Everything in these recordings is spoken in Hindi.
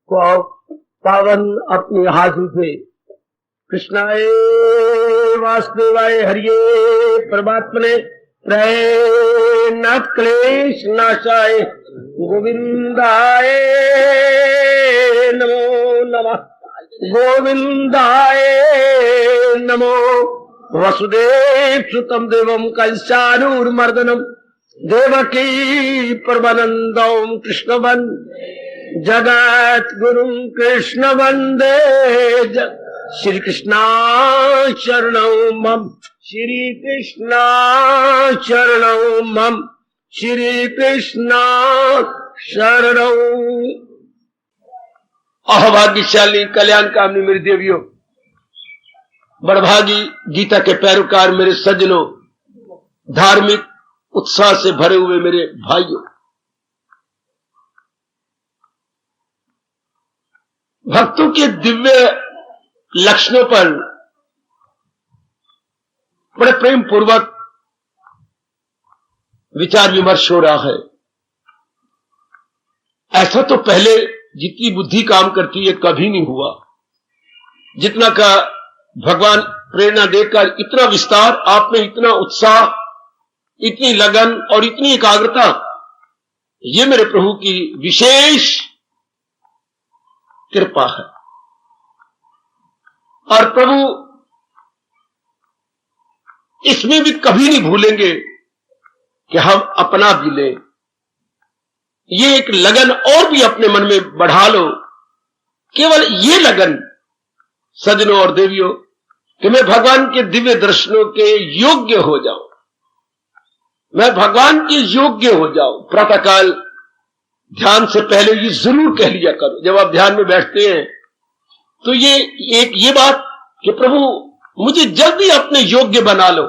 को पावन अपनी हाथों से कृष्णाय वासुदेवाय हरिये परमात्मने नाथ क्लेश नाशाय गोविंदाय नमो नमः गोविंदाय नमो वसुदेव सुतम देवम कंसानूर्मर्दनम देवकी परमानंदम कृष्णवन जगत गुरुम कृष्ण वंदे श्री कृष्णा शरणौ मम श्री कृष्णा शरणौ मम श्री कृष्णा शरणौ। अभाग्यशाली कल्याण कामनी मेरी देवियों, बड़भागी गीता के पैरोकार मेरे सज्जनों, धार्मिक उत्साह से भरे हुए मेरे भाइयों, भक्तों के दिव्य लक्षणों पर बड़े प्रेम पूर्वक विचार विमर्श हो रहा है। ऐसा तो पहले जितनी बुद्धि काम करती है कभी नहीं हुआ, जितना का भगवान प्रेरणा देकर इतना विस्तार, आप में इतना उत्साह, इतनी लगन और इतनी एकाग्रता, ये मेरे प्रभु की विशेष कृपा है। और प्रभु इसमें भी कभी नहीं भूलेंगे कि हम अपना भी लें। ये एक लगन और भी अपने मन में बढ़ा लो, केवल ये लगन सज्जनों और देवियों कि मैं भगवान के दिव्य दर्शनों के योग्य हो जाऊं, मैं भगवान के योग्य हो जाऊं। प्रातःकाल ध्यान से पहले ये जरूर कह लिया करो, जब आप ध्यान में बैठते हैं तो ये बात कि प्रभु मुझे जल्दी अपने योग्य बना लो,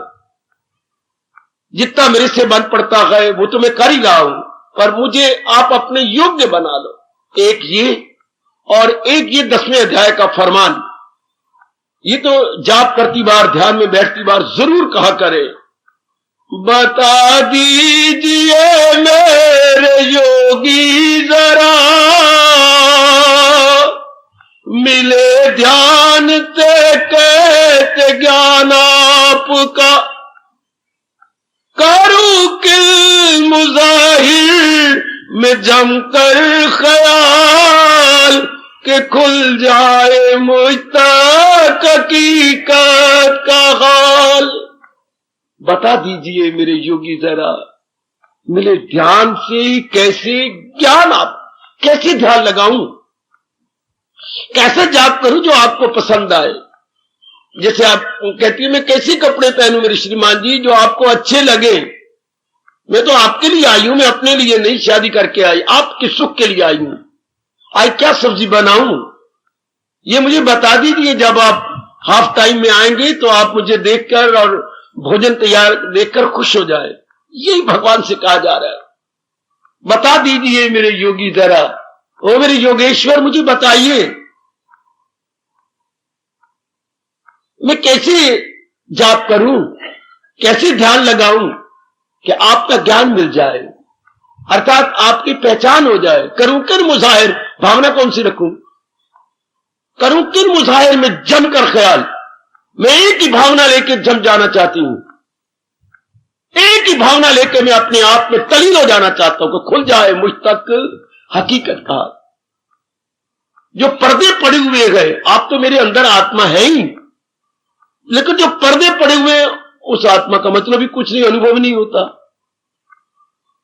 जितना मेरे से बन पड़ता है वो तो मैं कर ही रहा हूं, पर मुझे आप अपने योग्य बना लो। एक ये और एक ये 10वें अध्याय का फरमान, ये तो जाप करती बार, ध्यान में बैठती बार जरूर कहा करे, बता दीजिए मेरे योगी जरा, मिले ध्यान ते कहते ज्ञान आपका, करूं किल मुजाहिर में जमकर ख्याल के खुल जाए मुझ तक हकीकत का हाल। बता दीजिए मेरे योगी जरा, मिले ध्यान से कैसे ज्ञान, आप कैसे ध्यान लगाऊं, कैसे जाप करूं जो आपको पसंद आए। जैसे आप कहती है मैं कैसे कपड़े पहनूं मेरे श्रीमान जी जो आपको अच्छे लगे। मैं तो आपके लिए आई हूं, मैं अपने लिए नहीं शादी करके आई, आपके सुख के लिए आई हूं। आज क्या सब्जी बनाऊं ये मुझे बता दीजिए। जब आप हाफ टाइम में आएंगे तो आप मुझे देखकर और भोजन तैयार देखकर खुश हो जाए। यही भगवान से कहा जा रहा है, बता दीजिए मेरे योगी जरा, ओ मेरे योगेश्वर मुझे बताइए मैं कैसे जाप करूं, कैसे ध्यान लगाऊं कि आपका ज्ञान मिल जाए, अर्थात आपकी पहचान हो जाए। करूं किन मुजाहिर, भावना कौन सी रखूं, करूं किन मुजाहिर में जमकर ख्याल। मैं एक ही भावना लेकर जम जाना चाहती हूं, एक ही भावना लेकर मैं अपने आप में तलीन हो जाना चाहता हूं कि खुल जाए मुझ तक हकीकत का। जो पर्दे पड़े हुए गए, आप तो मेरे अंदर आत्मा है ही, लेकिन जो पर्दे पड़े हुए उस आत्मा का मतलब ही कुछ नहीं, अनुभव नहीं होता।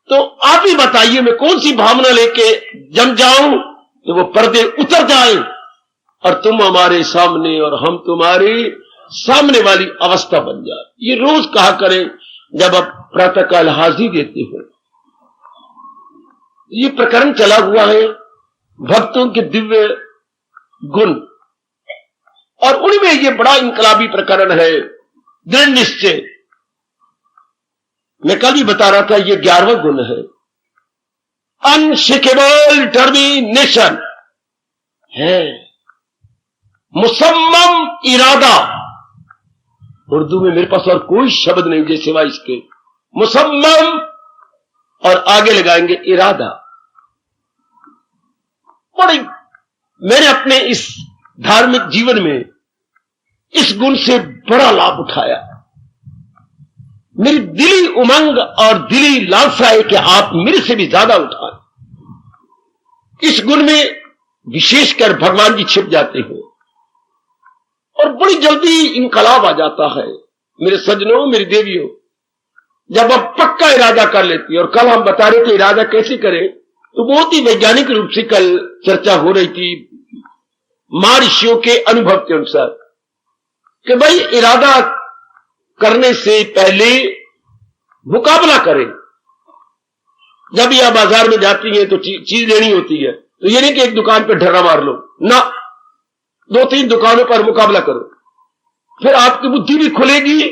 तो आप ही बताइए मैं कौन सी भावना लेके जम जाऊं तो वो पर्दे उतर जाएं और तुम हमारे सामने और हम तुम्हारे सामने वाली अवस्था बन जाए। ये रोज कहा करें जब आप प्रातःकाल हाजिरी देते हो। ये प्रकरण चला हुआ है भक्तों के दिव्य गुण, और उनमें ये बड़ा इनकलाबी प्रकरण है दृढ़ निश्चय। मैं कल भी बता रहा था ये 11वां गुण है, अनशेकेबल डिटर्मिनेशन है, मुसम्मम इरादा। उर्दू में मेरे पास और कोई शब्द नहीं जैसे सिवाय इसके, मुसम्मम और आगे लगाएंगे इरादा। बड़ी मैंने अपने इस धार्मिक जीवन में इस गुण से बड़ा लाभ उठाया। मेरी दिली उमंग और दिली लालसा है कि आप मेरे से भी ज्यादा उठाएं। इस गुण में विशेषकर भगवान जी छिप जाते हैं और बड़ी जल्दी इनकलाब आ जाता है। मेरे सज्जनों, मेरी देवियों, जब आप पक्का इरादा कर लेती है, और कल हम बता रहे थे इरादा कैसे करें, तो बहुत ही वैज्ञानिक रूप से कल चर्चा हो रही थी महर्षियों के अनुभव के अनुसार कि भाई इरादा करने से पहले मुकाबला करें। जब यह बाजार में जाती है तो चीज लेनी होती है, तो ये नहीं कि एक दुकान पर ढर्रा मार लो ना, 2-3 दुकानों पर मुकाबला करो, फिर आपकी बुद्धि भी खुलेगी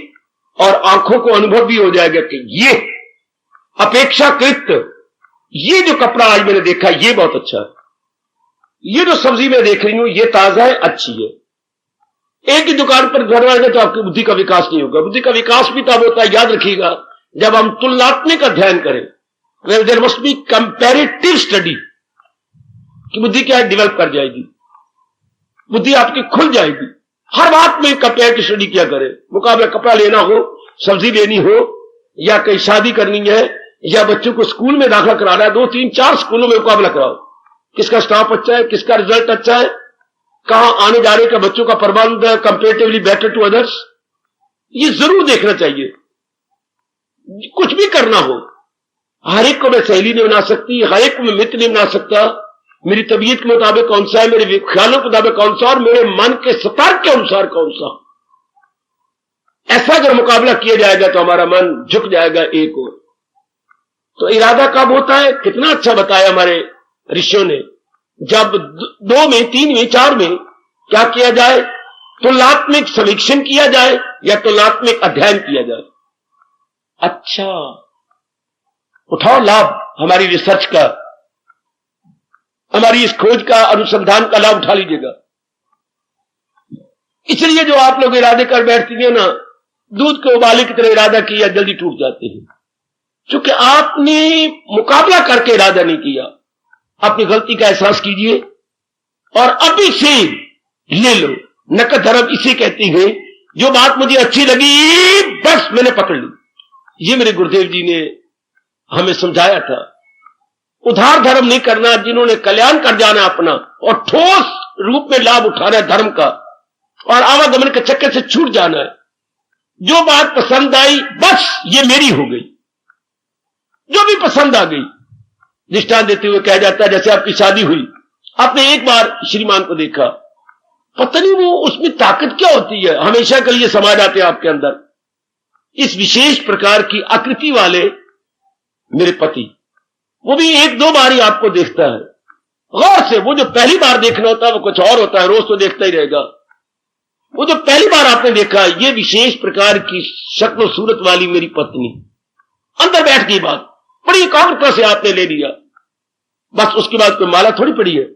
और आंखों को अनुभव भी हो जाएगा कि ये अपेक्षाकृत ये जो कपड़ा आज मैंने देखा ये बहुत अच्छा है, ये जो सब्जी मैं देख रही हूं ये ताजा है, अच्छी है। एक ही दुकान पर घर आएंगे तो आपकी बुद्धि का विकास नहीं होगा। बुद्धि का विकास भी तब होता है, याद रखिएगा, जब हम तुलनात्मक अध्ययन करें। There must be comparative study कि बुद्धि क्या डेवलप कर जाएगी, बुद्धि आपकी खुल जाएगी। हर बात में कंपैरेटिव स्टडी क्या करें। मुकाबला कपड़ा लेना हो, सब्जी लेनी हो, या कहीं शादी करनी है, या बच्चों को स्कूल में दाखिला कराना है, 2-3-4 स्कूलों में मुकाबला कराओ, किसका स्टाफ अच्छा है, किसका रिजल्ट अच्छा है, कहां आने जाने का बच्चों का प्रबंध कंपेरेटिवली बेटर टू अदर्स, ये जरूर देखना चाहिए। कुछ भी करना हो, हर एक को मैं सहेली नहीं बना सकती, हर एक को मैं मित्र नहीं बना सकता। मेरी तबीयत के मुताबिक कौन सा है, मेरे ख्यालों के मुताबिक कौन सा, और मेरे मन के सतार के अनुसार कौन सा। ऐसा अगर मुकाबला किया जाएगा तो हमारा मन झुक जाएगा एक ओर। तो इरादा कब होता है, कितना अच्छा बताया हमारे ऋषियों ने, जब 2 में, 3 में, 4 में क्या किया जाए, तुलनात्मक समीक्षण किया जाए या तुलनात्मक अध्ययन किया जाए। अच्छा, उठाओ लाभ हमारी रिसर्च का, हमारी इस खोज का, अनुसंधान का लाभ उठा लीजिएगा। इसलिए जो आप लोग इरादे कर बैठती है ना, दूध के उबाले की तरह इरादा किया जल्दी टूट जाते हैं, क्योंकि आपने मुकाबला करके इरादा नहीं किया। अपनी गलती का एहसास कीजिए और अभी से ले लो। नकद धर्म इसे कहती है, जो बात मुझे अच्छी लगी बस मैंने पकड़ ली। ये मेरे गुरुदेव जी ने हमें समझाया था। उधार धर्म नहीं करना, जिन्होंने कल्याण कर जाना अपना और ठोस रूप में लाभ उठाना है धर्म का, और आवागमन के चक्कर से छूट जाना है। जो बात पसंद आई बस ये मेरी हो गई, जो भी पसंद आ गई। दृष्टांत देते हुए कहा जाता है, जैसे आपकी शादी हुई, आपने एक बार श्रीमान को देखा, पता नहीं वो उसमें ताकत क्या होती है, हमेशा के लिए समा जाते हैं आपके अंदर। इस विशेष प्रकार की आकृति वाले मेरे पति, वो भी 1-2 बार ही आपको देखता है गौर से। वो जो पहली बार देखना होता है वो कुछ और होता है, रोज तो देखता ही रहेगा। वो जो पहली बार आपने देखा, ये विशेष प्रकार की शक्ल सूरत वाली मेरी पत्नी, अंदर बैठ गई बात, बड़ी एकाग्रता से आपने ले लिया। बस उसके बाद कोई माला थोड़ी पड़ी है।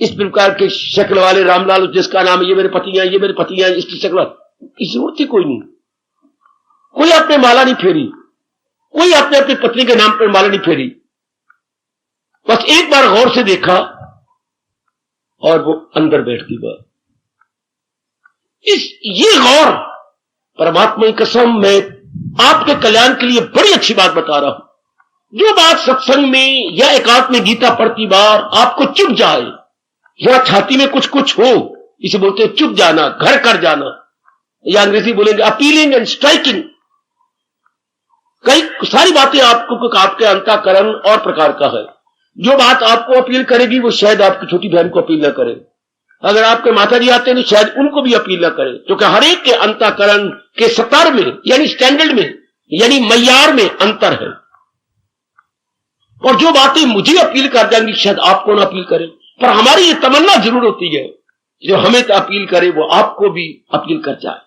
इस प्रकार के शक्ल वाले रामलाल, जिसका नाम है ये मेरे पति हैं, ये मेरे पति हैं, इसकी शक्ल की जरूरत ही कोई नहीं। कोई आपने माला नहीं फेरी, कोई आपने अपनी पत्नी के नाम पर माला नहीं फेरी। बस एक बार गौर से देखा और वो अंदर बैठ गई बात। ये गौर, परमात्मा की कसम, मैं आपके कल्याण के लिए बड़ी अच्छी बात बता रहा हूं। जो बात सत्संग में या एकांत में गीता पढ़ती बार आपको चुप जाए, या छाती में कुछ कुछ हो, इसे बोलते हैं चुप जाना, घर कर जाना, या अंग्रेजी बोलेंगे अपीलिंग एंड स्ट्राइकिंग। कई सारी बातें आपको आपके अंतःकरण और प्रकार का है। जो बात आपको अपील करेगी वो शायद आपकी छोटी बहन को अपील न करे। अगर आपके माता जी आते हैं तो शायद उनको भी अपील न करे, क्योंकि हर एक के अंतःकरण के स्तर में, यानी स्टैंडर्ड में, यानी मय्यार में अंतर है। और जो बातें मुझे अपील कर जाएंगी शायद आपको ना अपील करे, पर हमारी ये तमन्ना जरूर होती है जो हमें तो अपील करे वो आपको भी अपील कर जाए।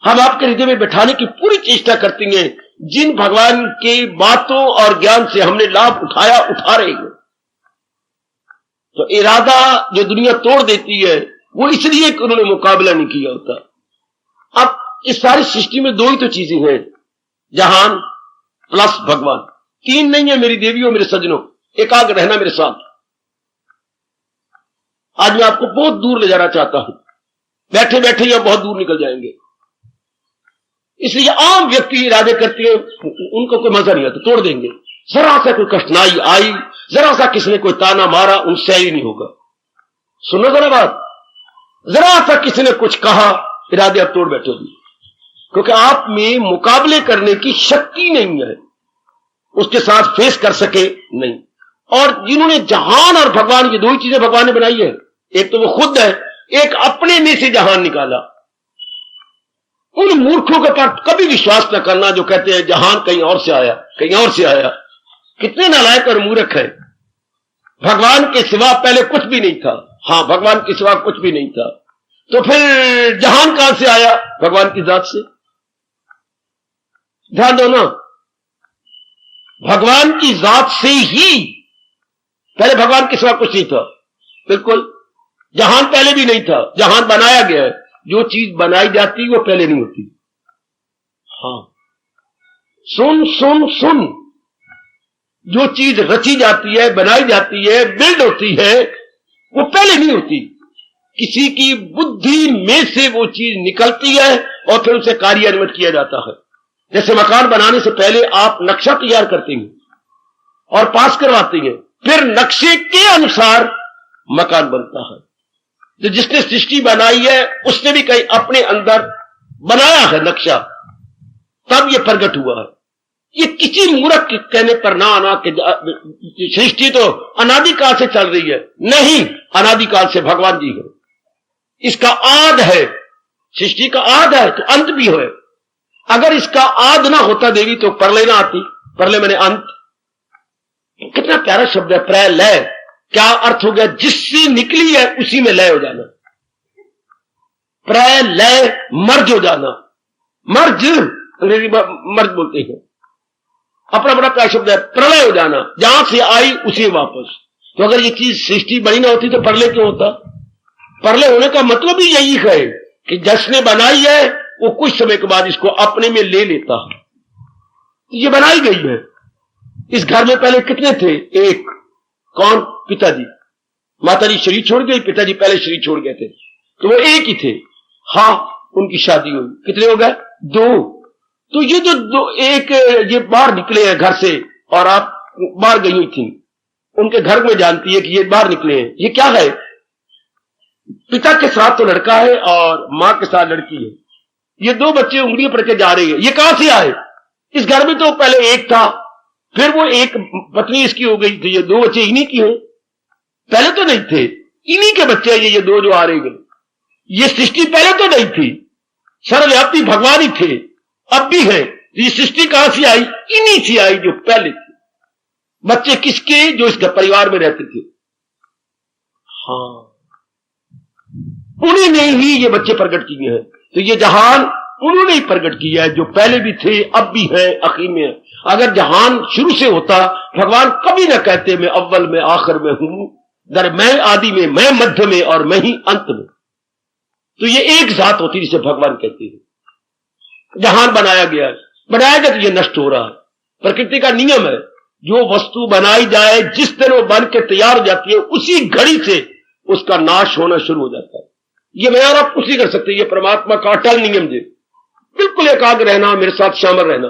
हम आपके हृदय में बैठाने की पूरी चेष्टा करती हैं। जिन भगवान के बातों और ज्ञान से हमने लाभ उठाया, उठा रहे हैं। तो इरादा जो दुनिया तोड़ देती है वो इसलिए कि उन्होंने मुकाबला नहीं किया होता। अब इस सारी सृष्टि में 2 ही तो चीजें हैं, जहान प्लस भगवान। 3 नहीं है मेरी देवियों, मेरे सज्जनों, एकाग्र रहना मेरे साथ। आज मैं आपको बहुत दूर ले जाना चाहता हूं, बैठे बैठे या बहुत दूर निकल जाएंगे। इसलिए आम व्यक्ति इरादे करते हैं, उनको कोई मजा नहीं आता, तोड़ देंगे। जरा सा कोई कठिनाई आई, जरा सा किसी ने कोई ताना मारा, उनसे ही नहीं होगा। सुनो जरा बात, जरा सा किसी ने कुछ कहा, इरादे आप तोड़ बैठोगे, क्योंकि आप में मुकाबले करने की शक्ति नहीं है, उसके साथ फेस कर सके नहीं। और जिन्होंने जहान और भगवान की दो ही चीजें भगवान ने बनाई है, एक तो वो खुद है, एक अपने में से जहान निकाला। उन मूर्खों के पास कभी विश्वास न करना जो कहते हैं जहान कहीं और से आया, कहीं और से आया। कितने नालायक और मूर्ख है। भगवान के सिवा पहले कुछ भी नहीं था। हां, भगवान के सिवा कुछ भी नहीं था, तो फिर जहान कहां से आया? भगवान की जात से। ध्यान दो ना, भगवान की जात से ही, पहले भगवान के सिवा कुछ नहीं था। बिल्कुल, जहान पहले भी नहीं था, जहान बनाया गया है। जो चीज बनाई जाती वो पहले नहीं होती। हां, सुन सुन सुन, जो चीज रची जाती है, बनाई जाती है, बिल्ड होती है, वो पहले नहीं होती। किसी की बुद्धि में से वो चीज निकलती है और फिर उसे कार्यान्वित किया जाता है। जैसे मकान बनाने से पहले आप नक्शा तैयार करते हैं और पास करवाते हैं, फिर नक्शे के अनुसार मकान बनता है। तो जिसने सृष्टि बनाई है उसने भी कहीं अपने अंदर बनाया है नक्शा, तब ये प्रकट हुआ है। ये किसी मूर्ख के कहने पर ना आना कि सृष्टि तो अनादिकाल से चल रही है। नहीं, अनादिकाल से भगवान जी है, इसका आद है। सृष्टि का आद है तो अंत भी है। अगर इसका आद ना होता देवी तो प्रलय ना आती। प्रलय मैंने अंत। कितना प्यारा शब्द है प्रलय। क्या अर्थ हो गया? जिससे निकली है उसी में लय हो जाना। प्रलय मर्ज हो जाना। मर्ज अंग्रेजी मर्ज बोलते हैं। अपना बड़ा प्यारा शब्द है प्रलय हो जाना, जहां से आई उसी वापस। तो अगर ये चीज सृष्टि बनी ना होती तो प्रलय क्यों होता? प्रलय होने का मतलब ही यही है कि जिसने बनाई है वो कुछ समय के बाद इसको अपने में ले लेता है। ये बनाई गई है। इस घर में पहले कितने थे? एक। कौन? पिताजी। माताजी शरीर छोड़ गई, पिताजी पहले शरीर छोड़ गए थे, तो वो एक ही थे। हाँ, उनकी शादी हुई, कितने हो गए? दो। तो ये जो दो, एक ये बाहर निकले हैं घर से और आप बाहर गई हुई थी, उनके घर में जानती है कि ये बाहर निकले हैं। ये क्या है? पिता के साथ तो लड़का है और मां के साथ लड़की है। ये दो बच्चे उंगलियां पड़ के जा रहे हैं। ये कहां से आए? इस घर में तो पहले एक था, फिर वो एक पत्नी इसकी हो गई थी। ये दो बच्चे इन्हीं की हैं, पहले तो नहीं थे। इन्हीं के बच्चे हैं ये दो जो आ रहे हैं। ये सृष्टि पहले तो नहीं थी, सर्वव्यापी भगवान ही थे, अब भी है। ये सृष्टि कहां से आई? इन्हीं से आई जो पहले थे। बच्चे किसके? जो इस परिवार में रहते थे। हाँ, उन्हीं ने ही ये बच्चे प्रकट किए हैं। तो ये जहान उन्होंने ही प्रकट किया है, जो पहले भी थे, अब भी है, आखिर में है। अगर जहान शुरू से होता, भगवान कभी ना कहते मैं अव्वल में आखिर में हूं, दर मैं आदि में, मैं मध्य में और मैं ही अंत में। तो ये एक जात होती जिसे भगवान कहते हैं। जहान बनाया गया है, बनाया गया तो ये नष्ट हो रहा है। प्रकृति का नियम है, जो वस्तु बनाई जाए जिस दिन वो बन के तैयार हो जाती है उसी घड़ी से उसका नाश होना शुरू हो जाता है। ये मैं और आप कुछ नहीं कर सकते। ये परमात्मा का अटल नियम है। बिल्कुल एकाग्र रहना, मेरे साथ शामिल रहना।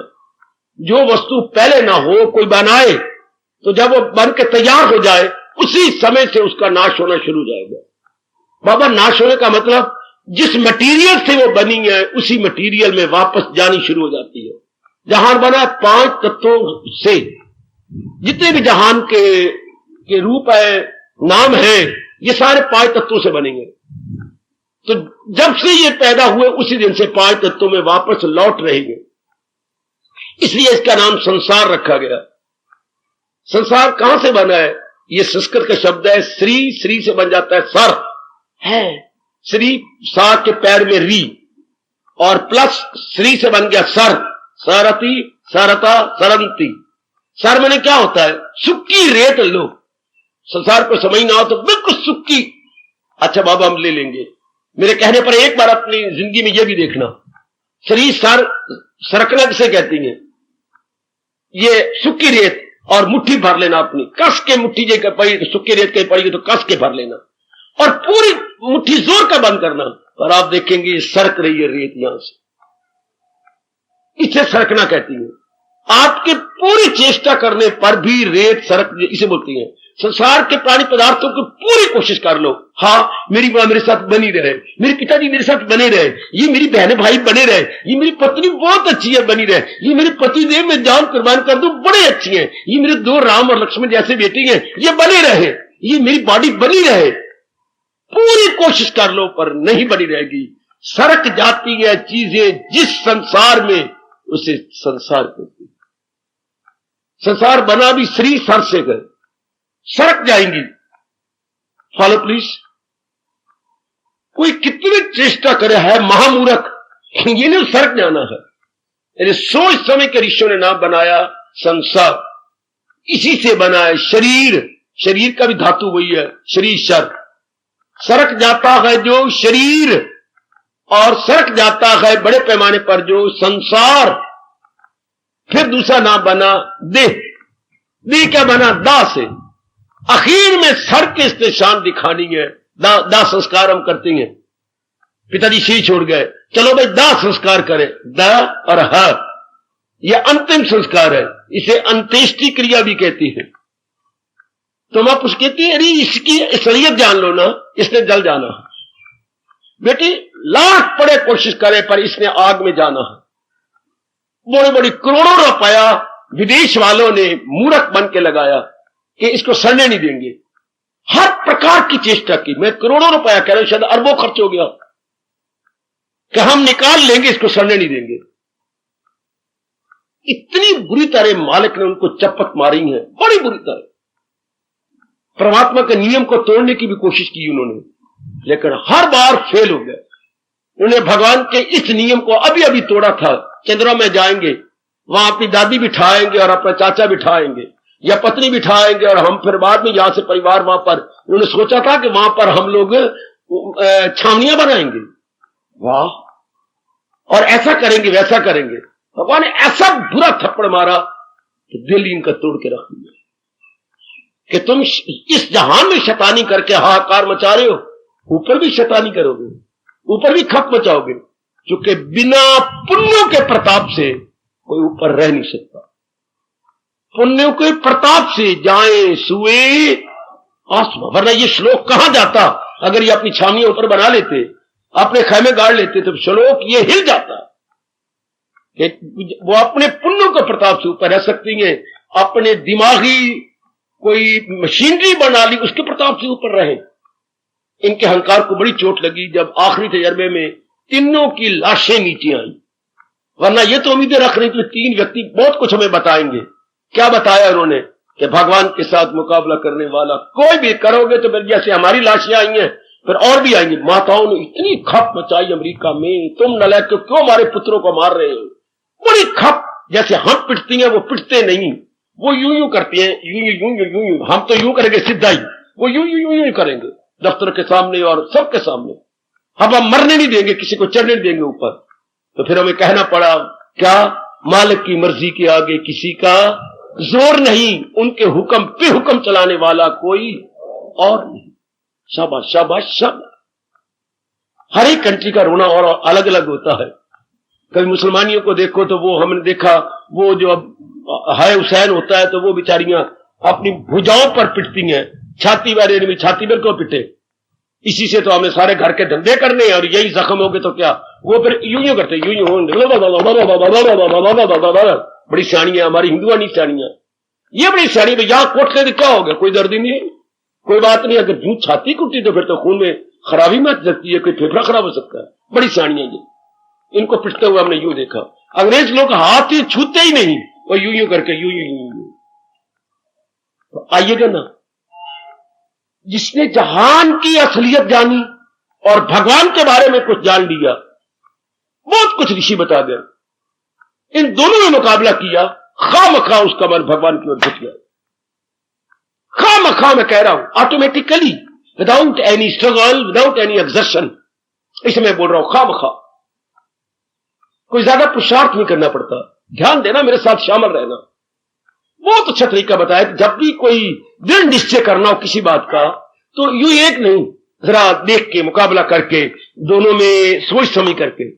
जो वस्तु पहले ना हो कोई बनाए, तो जब वो बन के तैयार हो जाए उसी समय से उसका नाश होना शुरू हो जाएगा। बाबा, नाश होने का मतलब जिस मटेरियल से वो बनी है उसी मटेरियल में वापस जानी शुरू हो जाती है। जहान बना 5 तत्वों से। जितने भी जहान के रूप है, नाम है, ये सारे 5 तत्वों से बनेंगे। तो जब से ये पैदा हुए उसी दिन से 5 तत्वों में वापस लौट रहेंगे। इसलिए इसका नाम संसार रखा गया। संसार कहां से बना है? ये संस्कृत का शब्द है श्री। श्री से बन जाता है सर है। श्री, सा के पैर में री और प्लस श्री से बन गया सर। सरती, सरता, सरंती। सर मैंने क्या होता है? सुक्की रेत लो। संसार को समझ ना हो तो बिल्कुल सुक्की। अच्छा बाबा, हम ले लेंगे। मेरे कहने पर एक बार अपनी जिंदगी में यह भी देखना, शरीर सर सरकना किसे कहती है? ये सुक्की रेत, और मुट्ठी भर लेना अपनी, कस के मुट्ठी जे पड़ी, सुक्की रेत के पड़ी तो कस के भर लेना, और पूरी मुट्ठी जोर का बंद करना, और आप देखेंगे सरक रही है रेत यहां से। इसे सरकना कहती है। आपके पूरी चेष्टा करने पर भी रेत सरक, इसे बोलती है। संसार के प्राणी पदार्थों की पूरी कोशिश कर लो, हाँ मेरी मां मेरे साथ बनी रहे, मेरे पिताजी मेरे साथ बने रहे, ये मेरी बहन भाई बने रहे, ये मेरी पत्नी बहुत अच्छी है बनी रहे, ये मेरे पति देव में जान कुर्बान कर दूं बड़े अच्छी हैं, ये मेरे 2 राम और लक्ष्मण जैसे बेटी हैं, ये बने रहे, ये मेरी बॉडी बनी रहे। पूरी कोशिश कर लो पर नहीं बनी रहेगी। सरक जाती है चीजें जिस संसार में, उसे संसार कहते हैं। संसार बना भी श्री सर से गए, सरक जाएंगी। Follow please. कोई कितनी चेष्टा करे है महामूर्ख, ये नहीं सरक जाना है। सोच समय के ऋषियों ने नाम बनाया संसार, इसी से बना है शरीर। शरीर का भी धातु वही है, शरीर शर। सरक जाता है जो शरीर, और सरक जाता है बड़े पैमाने पर जो संसार। फिर दूसरा नाम बना देह। देह क्या बना? दा से। आखिर में सर के इसने शान दिखानी है। दा संस्कार हम करते हैं। पिताजी शी छोड़ गए, चलो भाई दा संस्कार करें। द और ह यह अंतिम संस्कार है, इसे अंत्येष्टि क्रिया भी कहती है। तो आप उस कहती है, अरे इसकी असलियत जान लो ना, इसने जल जाना है। बेटी लाख पड़े कोशिश करे पर इसने आग में जाना है। बड़ी बड़ी करोड़ों रुपया विदेश वालों ने मूर्ख बन के लगाया कि इसको सड़ने नहीं देंगे। हर प्रकार की चेष्टा की। मैं करोड़ों रुपया कह रहा हूं, शायद अरबों खर्च हो गया कि हम निकाल लेंगे, इसको सड़ने नहीं देंगे। इतनी बुरी तरह मालिक ने उनको चपत मारी है, बड़ी बुरी तरह। परमात्मा के नियम को तोड़ने की भी कोशिश की उन्होंने, लेकिन हर बार फेल हो गए। उन्होंने भगवान के इस नियम को अभी अभी तोड़ा था। चंद्रमा में जाएंगे, वहां अपनी दादी बिठाएंगे और अपना चाचा बिठाएंगे या पत्नी बिठाएंगे, और हम फिर बाद में यहां से परिवार वहां पर। उन्होंने सोचा था कि वहां पर हम लोग छावनियां बनाएंगे। वाह, और ऐसा करेंगे वैसा करेंगे। भगवान ने ऐसा बुरा थप्पड़ मारा कि दिल इनका तोड़ के रख दिया कि तुम इस जहान में शैतानी करके हाहाकार मचा रहे हो, ऊपर भी शैतानी करोगे, ऊपर भी खप मचाओगे। क्योंकि बिना पुण्यों के प्रताप से कोई ऊपर रह नहीं सकता। पुण्यों के प्रताप से जाए सुए आसमां। वरना ये श्लोक कहां जाता अगर ये अपनी छावनियां ऊपर बना लेते, अपने खैमे गाड़ लेते, तो श्लोक ये हिल जाता। वो अपने पुण्यों के प्रताप से ऊपर रह सकती हैं। अपने दिमागी कोई मशीनरी बना ली, उसके प्रताप से ऊपर रहे। इनके अहंकार को बड़ी चोट लगी जब आखिरी तजर्बे में तीनों की लाशें नीचे आई। वरना ये तो उम्मीदें रख रही थी 3 व्यक्ति बहुत कुछ हमें बताएंगे। क्या बताया उन्होंने कि भगवान के साथ मुकाबला करने वाला कोई भी करोगे तो फिर जैसे हमारी लाशें आई हैं फिर और भी आएंगी। माताओं ने इतनी खप मचाई अमेरिका में, तुम नलायक क्यों हमारे पुत्रों को मार रहे हो। बड़ी खप, जैसे हम पिटती हैं वो पिटते नहीं, वो यूं करती हैं, यूं। हम तो यूं करेंगे सीधा ही, वो यूं करेंगे दफ्तर के सामने और सबके सामने। हम मरने नहीं देंगे, किसी को चढ़ने नहीं देंगे ऊपर। तो फिर हमें कहना पड़ा क्या, मालिक की मर्जी के आगे किसी का जोर नहीं, उनके हुक्म पे हुक्म चलाने वाला कोई और नहीं। शाबाश शाबाश शाबाश। हर एक कंट्री का रोना और अलग अलग होता है। कभी मुसलमानियों को देखो तो वो हमने देखा, वो जो अब हाय हुसैन होता है तो वो बेचारियां अपनी भुजाओं पर पिटती हैं। छाती वाले में छाती पर क्यों पिटे, इसी से तो हमें सारे घर के धंधे करने हैं, और यही जख्म हो गए तो क्या, वो फिर यूं करते बड़ी सियाणी है हमारी हिंदुआ नहीं सियाणियां, ये बड़ी सियाणी। यहां कोटले तो क्या हो गया, कोई दर्द ही नहीं, कोई बात नहीं। अगर यूं छाती कुटी तो फिर तो खून में खराबी मच सकती है, कोई फेफड़ा खराब हो सकता है। बड़ी सियाणी है ये, इनको पिटते हुए हमने यूं देखा। अंग्रेज लोग हाथ ही छूते ही नहीं, वो यूं करके यूं। तो आइएगा ना, जिसने जहान की असलियत जानी और भगवान के बारे में कुछ जान लिया, बहुत कुछ ऋषि बता गए, इन दोनों में मुकाबला किया, खामखा उसका मन भगवान की ओर झुक गया। खामखा मैं कह रहा हूं, automatically, without any struggle, without any exertion, इसमें बोल रहा हूं खामखा। कोई ज्यादा पुरुषार्थ नहीं करना पड़ता। ध्यान देना, मेरे साथ शामिल रहना। बहुत अच्छा तरीका बताया कि जब भी कोई दृढ़ निश्चय करना हो किसी बात का, तो यूं एक नहीं, जरा देख के मुकाबला करके, दोनों में सोच समझ करके,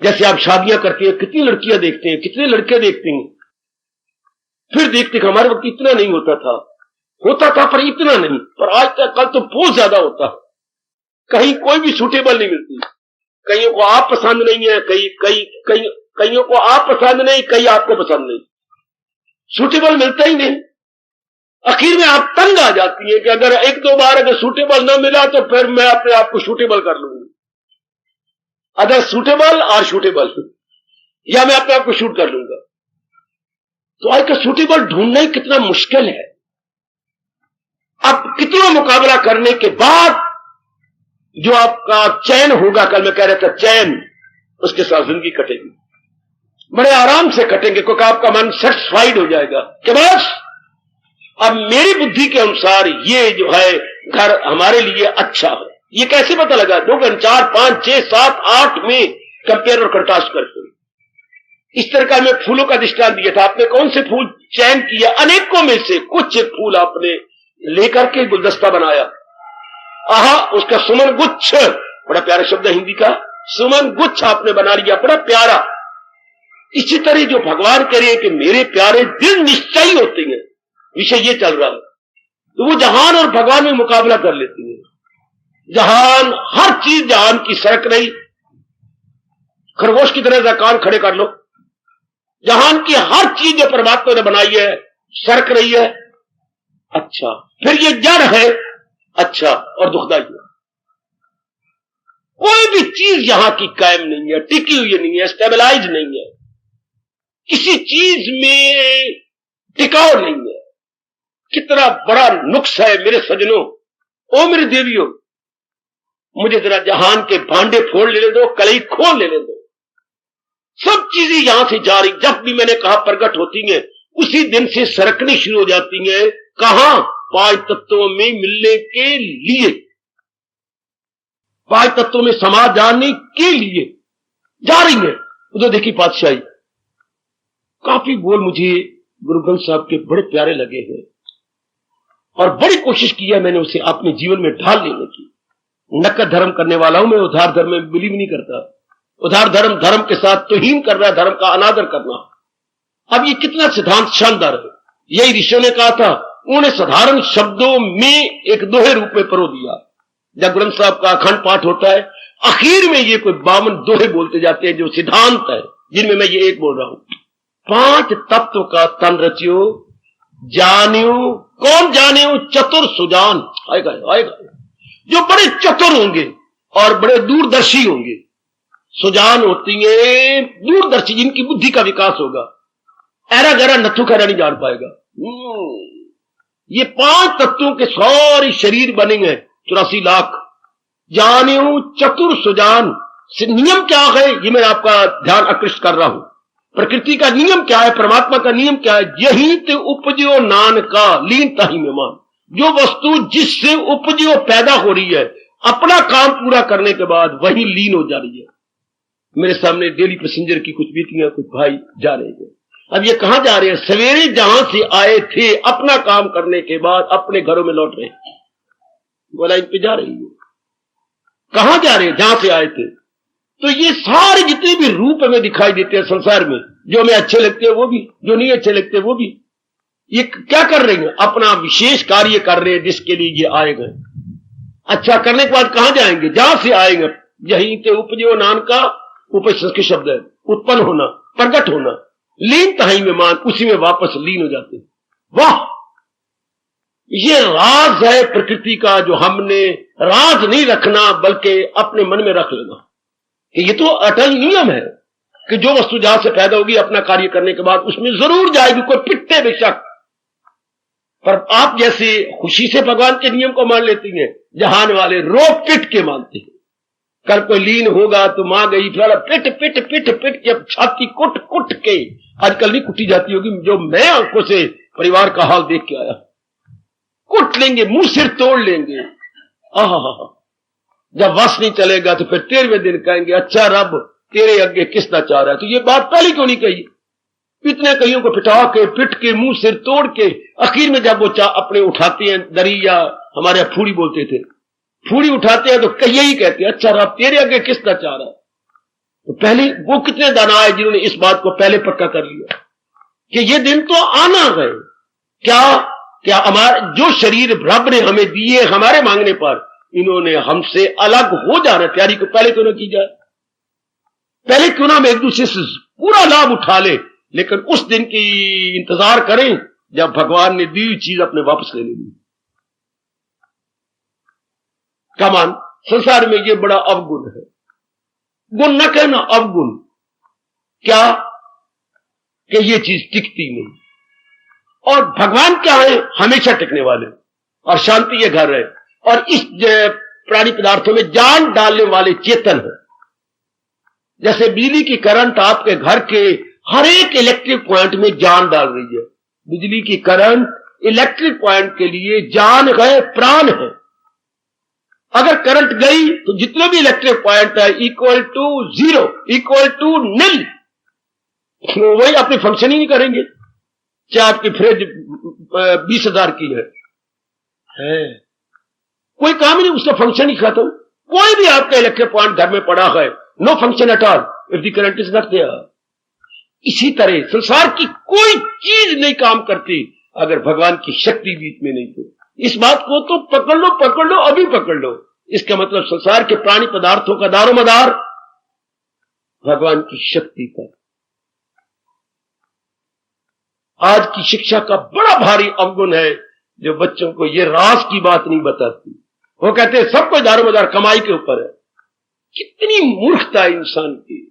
जैसे आप शादियां करते हैं, कितनी लड़कियां देखते हैं, कितने लड़के देखते हैं, फिर देखते कि हमारे वक्त इतना नहीं होता था पर इतना नहीं, पर आज तक कल तो बहुत ज्यादा होता है। कहीं कोई भी सूटेबल नहीं मिलती, कईयों को आप पसंद नहीं है, कईयों को आप पसंद नहीं, कई आपको पसंद नहीं, सूटेबल मिलता ही नहीं। आखिर में आप तंग आ जाती है कि अगर एक दो बार अगर सूटेबल ना मिला तो फिर मैं अपने आप को सूटेबल कर लूंगी, अदर सूटेबल और शूटेबल, या मैं अपने आप को शूट कर लूंगा। तो आज का सूटेबल ढूंढना ही कितना मुश्किल है। अब कितना मुकाबला करने के बाद जो आपका चैन होगा, कल मैं कह रहा था चैन, उसके साथ जिंदगी कटेगी, बड़े आराम से कटेंगे, क्योंकि आपका मन सेटिस्फाइड हो जाएगा कि बस अब मेरी बुद्धि के अनुसार ये जो है घर हमारे लिए अच्छा है। ये कैसे पता लगा? 2 घंटे 4 5 6 7 8 में कंपेयर और कंट्रास्ट करते। इस तरह का मैं फूलों का दृष्टांत दिया था। आपने कौन से फूल चयन किया? अनेकों में से कुछ फूल आपने लेकर के गुलदस्ता बनाया। आहा, उसका सुमन गुच्छ, बड़ा प्यारा शब्द है हिंदी का, सुमन गुच्छ आपने बना लिया, बड़ा प्यारा। इसी तरह जो भगवान कह रहे हैं कि मेरे प्यारे दिल निश्चयी होते हैं, विषय ये चल रहा है, तो वो जहान और भगवान में मुकाबला कर लेती है। जहान, हर चीज जहान की सरक रही, खरगोश की तरह कान खड़े कर लो, जहान की हर चीज जो परमात्मा ने बनाई है सरक रही है। अच्छा, फिर ये जड़ है, अच्छा, और दुखदाई है। कोई भी चीज यहां की कायम नहीं है, टिकी हुई नहीं है, स्टेबलाइज नहीं है, किसी चीज में टिकाव नहीं है। कितना बड़ा नुक्स है मेरे सजनों, ओ मेरे देवियों, मुझे जरा जहान के भांडे फोड़ लेने दो, कलई खोल लेने दो। सब चीजें यहां से जा रही, जब भी मैंने कहा प्रकट होती हैं, उसी दिन से सरकनी शुरू हो जाती हैं। कहां? 5 तत्वों में मिलने के लिए, 5 तत्वों में समा जाने के लिए जा रही है। उधर देखिए पातशाही, काफी बोल मुझे गुरु ग्रंथ साहब के बड़े प्यारे लगे हैं, और बड़ी कोशिश की है मैंने उसे अपने जीवन में ढाल लेने की। नकद धर्म करने वाला हूं मैं, उधार धर्म में बिलीव नहीं करता। उधार धर्म धर्म के साथ तौहीन कर रहा है, धर्म का अनादर करना। अब ये कितना सिद्धांत शानदार है। यही ऋषियों ने कहा था, उन्होंने साधारण शब्दों में एक दोहे रूप में परो दिया। जब ग्रंथ साहब का अखंड पाठ होता है, आखिर में ये कोई 52 दोहे बोलते जाते हैं जो सिद्धांत है, जिनमें मैं ये एक बोल रहा हूं। 5 तत्व का तन रचियो, जानियो, कौन जानियो? चतुर सुजान। आएगा आएगा, जो बड़े चतुर होंगे और बड़े दूरदर्शी होंगे। सुजान होती है दूरदर्शी, जिनकी बुद्धि का विकास होगा। ऐरा गहरा नथु खैरा नहीं जान पाएगा। ये 5 तत्वों के सारे शरीर बनेंगे, 84 लाख। जानियो चतुर सुजान, नियम क्या है ये मैं आपका ध्यान आकृष्ट कर रहा हूं। प्रकृति का नियम क्या है, परमात्मा का नियम क्या है? यही ते उपजो नान का लीन ताही में मान। जो वस्तु जिससे उपजो पैदा हो रही है, अपना काम पूरा करने के बाद वही लीन हो जा रही है। मेरे सामने डेली पैसेंजर की कुछ बेटियां, कुछ भाई जा रहे हैं। अब ये कहां जा रहे हैं? सवेरे जहां से आए थे, अपना काम करने के बाद अपने घरों में लौट रहे हैं। बोला इन पे जा रही है, कहां जा रहे हैं? जहां से आए थे। तो ये सारे जितने भी रूप हमें दिखाई देते हैं संसार में, जो हमें अच्छे लगते हैं वो भी, जो नहीं अच्छे लगते वो भी, ये क्या कर रहे हैं? अपना विशेष कार्य कर रहे हैं जिसके लिए ये आए गए। अच्छा करने के बाद कहां जाएंगे? जहां से आएंगे। यही ते उपजो नान का, ऊपर संस्कृत शब्द है, उत्पन्न होना, प्रकट होना। लीन तहाई में मान, उसी में वापस लीन हो जाते। वाह, ये राज है प्रकृति का, जो हमने राज नहीं रखना बल्कि अपने मन में रख लेना कि ये तो अटल नियम है कि जो वस्तु जहां से पैदा होगी अपना कार्य करने के बाद उसमें जरूर जाएगी, कोई पिटते बेशक। पर आप जैसे खुशी से भगवान के नियम को मान लेती हैं, जहान वाले रो पिट के मानते हैं। कल कोई लीन होगा तो मां गई, फिर पिट पिट पिट पिट के छाती कुट कुट के, आजकल नहीं कुटी जाती होगी, जो मैं आंखों से परिवार का हाल देख के आया, कुट लेंगे, मुंह सिर तोड़ लेंगे। आहा, जब वश नहीं चलेगा तो फिर 13वें दिन कहेंगे, अच्छा रब तेरे आगे किस ना चाह रहा है? तो ये बात पहले क्यों नहीं कही? इतने कईयों को पिटा के, पिट के, मुंह सिर तोड़ के, आखिर में जब वो अपने उठाते हैं दरी, या हमारे फूड़ी बोलते थे, फूड़ी उठाते हैं तो यही कहते हैं, अच्छा रब तेरे आगे किसना चाह रहा। तो पहले वो कितने दाना है जिन्होंने इस बात को पहले पक्का कर लिया कि ये दिन तो आना है। क्या हमारे जो शरीर रब ने हमें दिए हमारे मांगने पर, इन्होंने हमसे अलग हो जाना, तैयारी को पहले क्यों ना की जाए, पहले क्यों ना हम एक दूसरे से पूरा लाभ उठा ले, लेकिन उस दिन की इंतजार करें जब भगवान ने दी चीज अपने वापस ले लेनी। कमान संसार में ये बड़ा अवगुण है, गुण न कहना अवगुण, क्या कि ये चीज टिकती नहीं। और भगवान क्या है, हमेशा टिकने वाले, और शांति ये घर है, और इस प्राणी पदार्थों में जान डालने वाले चेतन है। जैसे बिजली की करंट आपके घर के हर एक इलेक्ट्रिक पॉइंट में जान डाल रही है, बिजली की करंट इलेक्ट्रिक पॉइंट के लिए जान है, प्राण है। अगर करंट गई तो जितने भी इलेक्ट्रिक पॉइंट है इक्वल टू 0, इक्वल टू नील, तो वही अपने फंक्शन ही नहीं करेंगे। चाहे आपकी फ्रिज 20,000 की है, कोई काम ही नहीं, उसका फंक्शन ही खत्म। कोई भी आपका इलेक्ट्रिक पॉइंट घर में पड़ा है, no function at all if the current is not there. इसी तरह संसार की कोई चीज नहीं काम करती अगर भगवान की शक्ति बीच में नहीं थी। इस बात को तो पकड़ लो, अभी पकड़ लो। इसका मतलब संसार के प्राणी पदार्थों का दारोमदार भगवान की शक्ति पर। आज की शिक्षा का बड़ा भारी अवगुण है जो बच्चों को ये राज की बात नहीं बताती। वो कहते हैं सब कोई दारोमदार कमाई के ऊपर है। कितनी मूर्खता है इंसान की।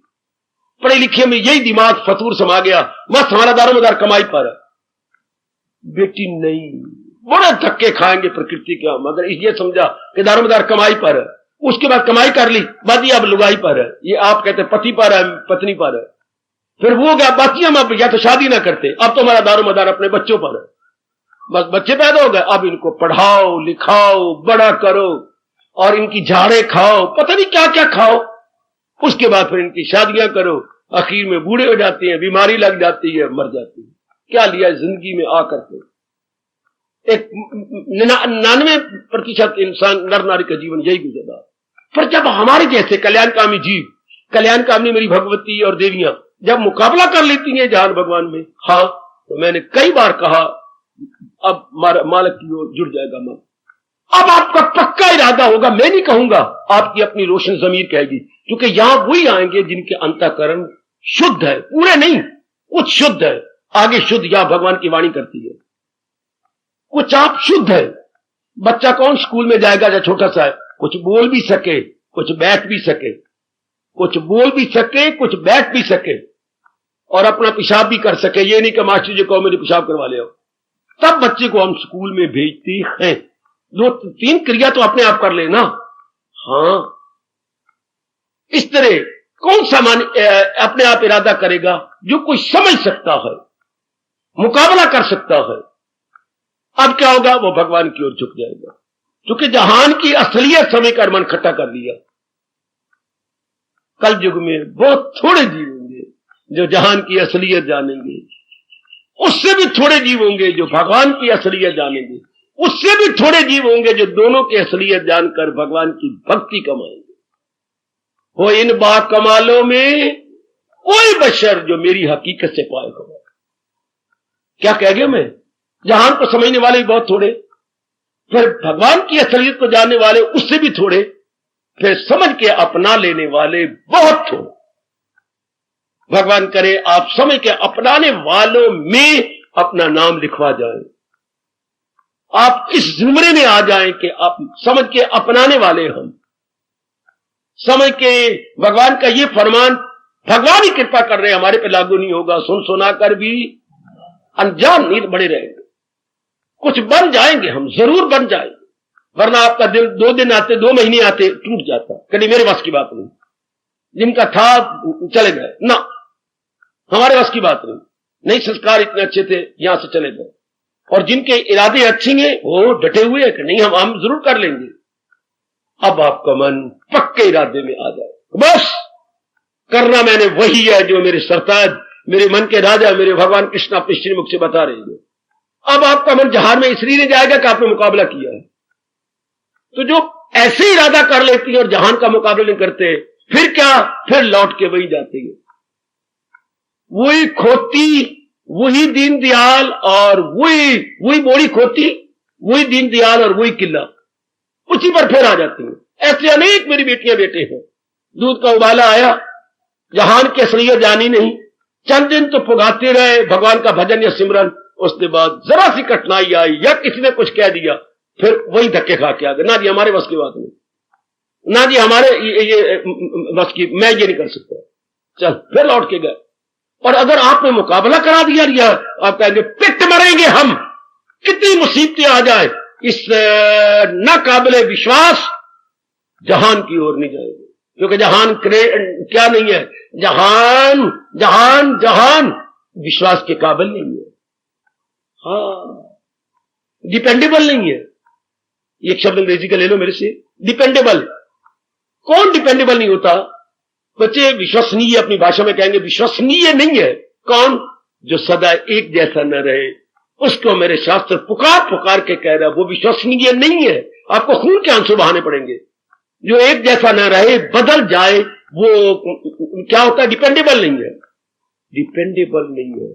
पढ़े लिखे में यही दिमाग फतूर समा गया, बस हमारा दारोमदार कमाई पर है। बेटी नहीं, बड़े धक्के खाएंगे प्रकृति के हम अगर ये समझा कि दारोमदार कमाई पर है, उसके बाद कमाई कर ली, बाकी अब लुगाई पर है। ये आप कहते पति पर है, पत्नी पर है। फिर वो क्या, बाकी हम अब या तो शादी ना करते, अब तो हमारा दारोमदार अपने बच्चों पर है। बस बच्चे पैदा हो गए, अब इनको पढ़ाओ लिखाओ बड़ा करो और इनकी झाड़े खाओ, पता नहीं क्या क्या खाओ। उसके बाद फिर इनकी शादियां करो, आखिर में बूढ़े हो जाते हैं, बीमारी लग जाती है, मर जाती है। क्या लिया जिंदगी में आकर के। एक 99% इंसान नर नारी का जीवन यही गुजरा। पर जब हमारे जैसे कल्याणकामी जीव, कल्याणकामी मेरी भगवती और देवियां जब मुकाबला कर लेती हैं जहान भगवान में, हाँ, तो मैंने कई बार कहा अब मालिक की ओर जुड़ जाएगा मन। अब आपका पक्का इरादा होगा, मैं नहीं कहूंगा, आपकी अपनी रोशन जमीर कहेगी, क्योंकि यहां वही आएंगे जिनके अंतःकरण शुद्ध है, पूरे नहीं, कुछ शुद्ध है। आगे शुद्ध या भगवान की वाणी करती है, कुछ आप शुद्ध है। बच्चा कौन स्कूल में जाएगा जो छोटा सा है, कुछ बोल भी सके, कुछ बैठ भी सके, कुछ बोल भी सके, कुछ बैठ भी सके, और अपना पेशाब भी कर सके। ये नहीं कि मास्टर जी को मेरे पेशाब करवा ले आओ। तब बच्चे को हम स्कूल में भेजते हैं। 2-3 क्रिया तो अपने आप कर लेना। हाँ, इस तरह कौन सा अपने आप इरादा करेगा जो कोई समझ सकता है, मुकाबला कर सकता है। अब क्या होगा, वो भगवान की ओर झुक जाएगा, क्योंकि जहान की असलियत समय का मन खट्टा कर लिया। कल युग में बहुत थोड़े जीव होंगे जो जहान की असलियत जानेंगे, उससे भी थोड़े जीव होंगे जो भगवान की असलियत जानेंगे, उससे भी थोड़े जीव होंगे जो दोनों की असलियत जानकर भगवान की भक्ति कमाएंगे। हो इन बाकमालों में कोई बशर जो मेरी हकीकत से पाए होगा। क्या कह गया मैं, जहान को समझने वाले भी बहुत थोड़े, फिर भगवान की असलियत को जानने वाले उससे भी थोड़े, फिर समझ के अपना लेने वाले बहुत थोड़े। भगवान करे आप समझ के अपनाने वालों में अपना नाम लिखवा जाएं, आप इस जुमरे में आ जाएं कि आप समझ के अपनाने वाले हम, समझ के भगवान का ये फरमान भगवान ही कृपा कर रहे हैं, हमारे पे लागू नहीं होगा। सुन सुना कर भी अनजान नहीं बड़े रहेंगे, कुछ बन जाएंगे, हम जरूर बन जाएंगे। वरना आपका दिल 2 दिन आते 2 महीने आते टूट जाता, कभी मेरे बस की बात नहीं। जिनका था चले गए ना, हमारे बस की बात नहीं, संस्कार इतने अच्छे थे यहां से चले गए। और जिनके इरादे अच्छे हैं वो डटे हुए हैं कि नहीं हम जरूर कर लेंगे। अब आपका मन पक्के इरादे में आ जाए, बस करना मैंने वही है जो मेरे सरताज, मेरे मन के राजा, मेरे भगवान कृष्ण अपने श्रीमुख से बता रहे हैं। अब आपका मन जहार में इसलिए नहीं जाएगा कि आपने मुकाबला किया है। तो जो ऐसे इरादा कर लेती है और जहान का मुकाबला नहीं करते, फिर क्या, फिर लौट के वही जाती है, वही खोती, वही दीनदयाल और वही बोड़ी खोती, वही दीनदयाल और वही किला, उसी पर फिर आ जाती है। ऐसे अनेक मेरी बेटियां बेटे हैं। दूध का उबाला आया, जहान की असलियत जानी नहीं, चंद दिन तो पुगाते रहे भगवान का भजन या सिमरन, उसके बाद जरा सी कठिनाई आई या किसी ने कुछ कह दिया, फिर वही धक्के खा के आ गए। ना जी हमारे बस की बात नहीं, ना जी हमारे ये बस की, मैं ये नहीं कर सकता, चल फिर लौट के गए। और अगर आपने मुकाबला करा दिया आप कहेंगे पिट मरेंगे हम, कितनी मुसीबतें आ जाए, इस नाकाबिले विश्वास जहान की ओर नहीं जाएंगे, क्योंकि जहान क्या नहीं है, जहान जहान जहान विश्वास के काबिल नहीं है, हाँ डिपेंडेबल नहीं है। एक शब्द अंग्रेजी का ले लो मेरे से, डिपेंडेबल। कौन डिपेंडेबल नहीं होता? बच्चे विश्वसनीय अपनी भाषा में कहेंगे, विश्वसनीय नहीं है कौन? जो सदा एक जैसा न रहे, उसको मेरे शास्त्र पुकार पुकार के कह रहा है, वो विश्वसनीय नहीं है। आपको खून के आंसू बहाने पड़ेंगे। जो एक जैसा न रहे, बदल जाए, वो क्या होता है? डिपेंडेबल नहीं है, डिपेंडेबल नहीं है।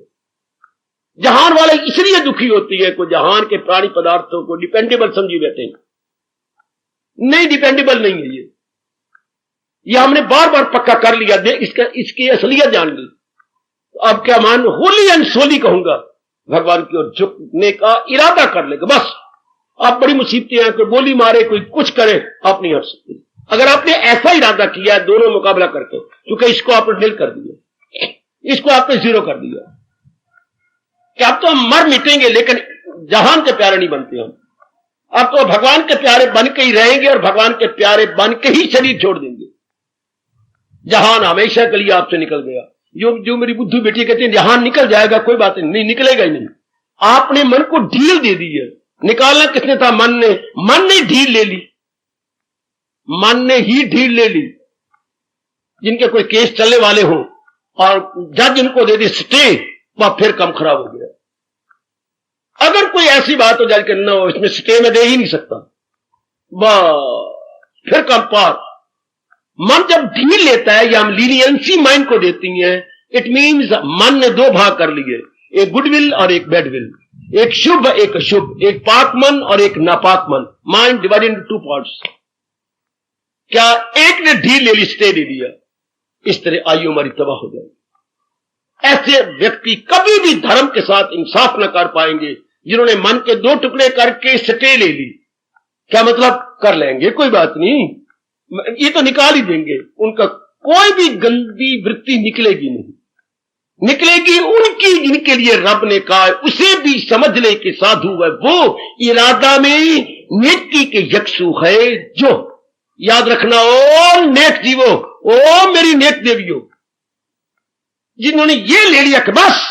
जहान वाले इसलिए दुखी होती है कि जहान के प्राणी पदार्थों को डिपेंडेबल समझी बैठे हैं। नहीं, डिपेंडेबल नहीं है ये हमने बार बार पक्का कर लिया, इसकी असलियत जान ली। अब क्या मान, होली एंड सोली कहूंगा, भगवान की ओर झुकने का इरादा कर लेगा बस। आप बड़ी मुसीबतें हैं, कोई बोली मारे, कोई कुछ करे, आप नहीं हट सकते। अगर आपने ऐसा इरादा किया दोनों मुकाबला करके, क्योंकि इसको आपने ढील कर दिया, इसको आपने जीरो कर दिया, कि अब तो हम मर मिटेंगे लेकिन जहान के प्यारे नहीं बनते हम। अब तो भगवान के प्यारे बन के ही रहेंगे और भगवान के प्यारे बन के ही शरीर छोड़ देंगे। जहान हमेशा के लिए आपसे निकल गया। जो मेरी बुद्धू बेटी कहती है जहान निकल जाएगा, कोई बात नहीं, निकलेगा ही नहीं। आपने मन को ढील दे दी है। निकालना किसने था? मन ने। मन ने ढील ले ली, मन ने ही ढील ले ली। जिनके कोई केस चलने वाले हो और जज इनको दे दी स्टे, वह फिर कम खराब हो गया। अगर कोई ऐसी बात हो जाए कि ना इसमें स्टे में दे ही नहीं सकता, वह फिर कम पार। मन जब ढील लेता है या हम लीनियंसी माइंड को देती हैं, इट मीन्स मन ने दो भाग कर लिए, एक गुडविल और एक बैडविल, एक शुभ एक अशुभ, एक पाक मन और एक नापाक मन। Mind divided into two parts. क्या एक ने ढील ले ली, स्टे दे दिया, इस तरह आयु हमारी तबाह हो जाएगी। ऐसे व्यक्ति कभी भी धर्म के साथ इंसाफ न कर पाएंगे, जिन्होंने मन के दो टुकड़े करके स्टे ले ली। क्या मतलब? कर लेंगे, कोई बात नहीं, ये तो निकाल ही देंगे। उनका कोई भी गंदी वृत्ति निकलेगी नहीं, निकलेगी उनकी जिनके लिए रब ने कहा उसे भी समझ ले कि साधु है वो इरादा में नेकी के यक्षु है जो। याद रखना, ओ नेक जीवो, ओ मेरी नेक देवियों, जिन्होंने ये ले लिया कि बस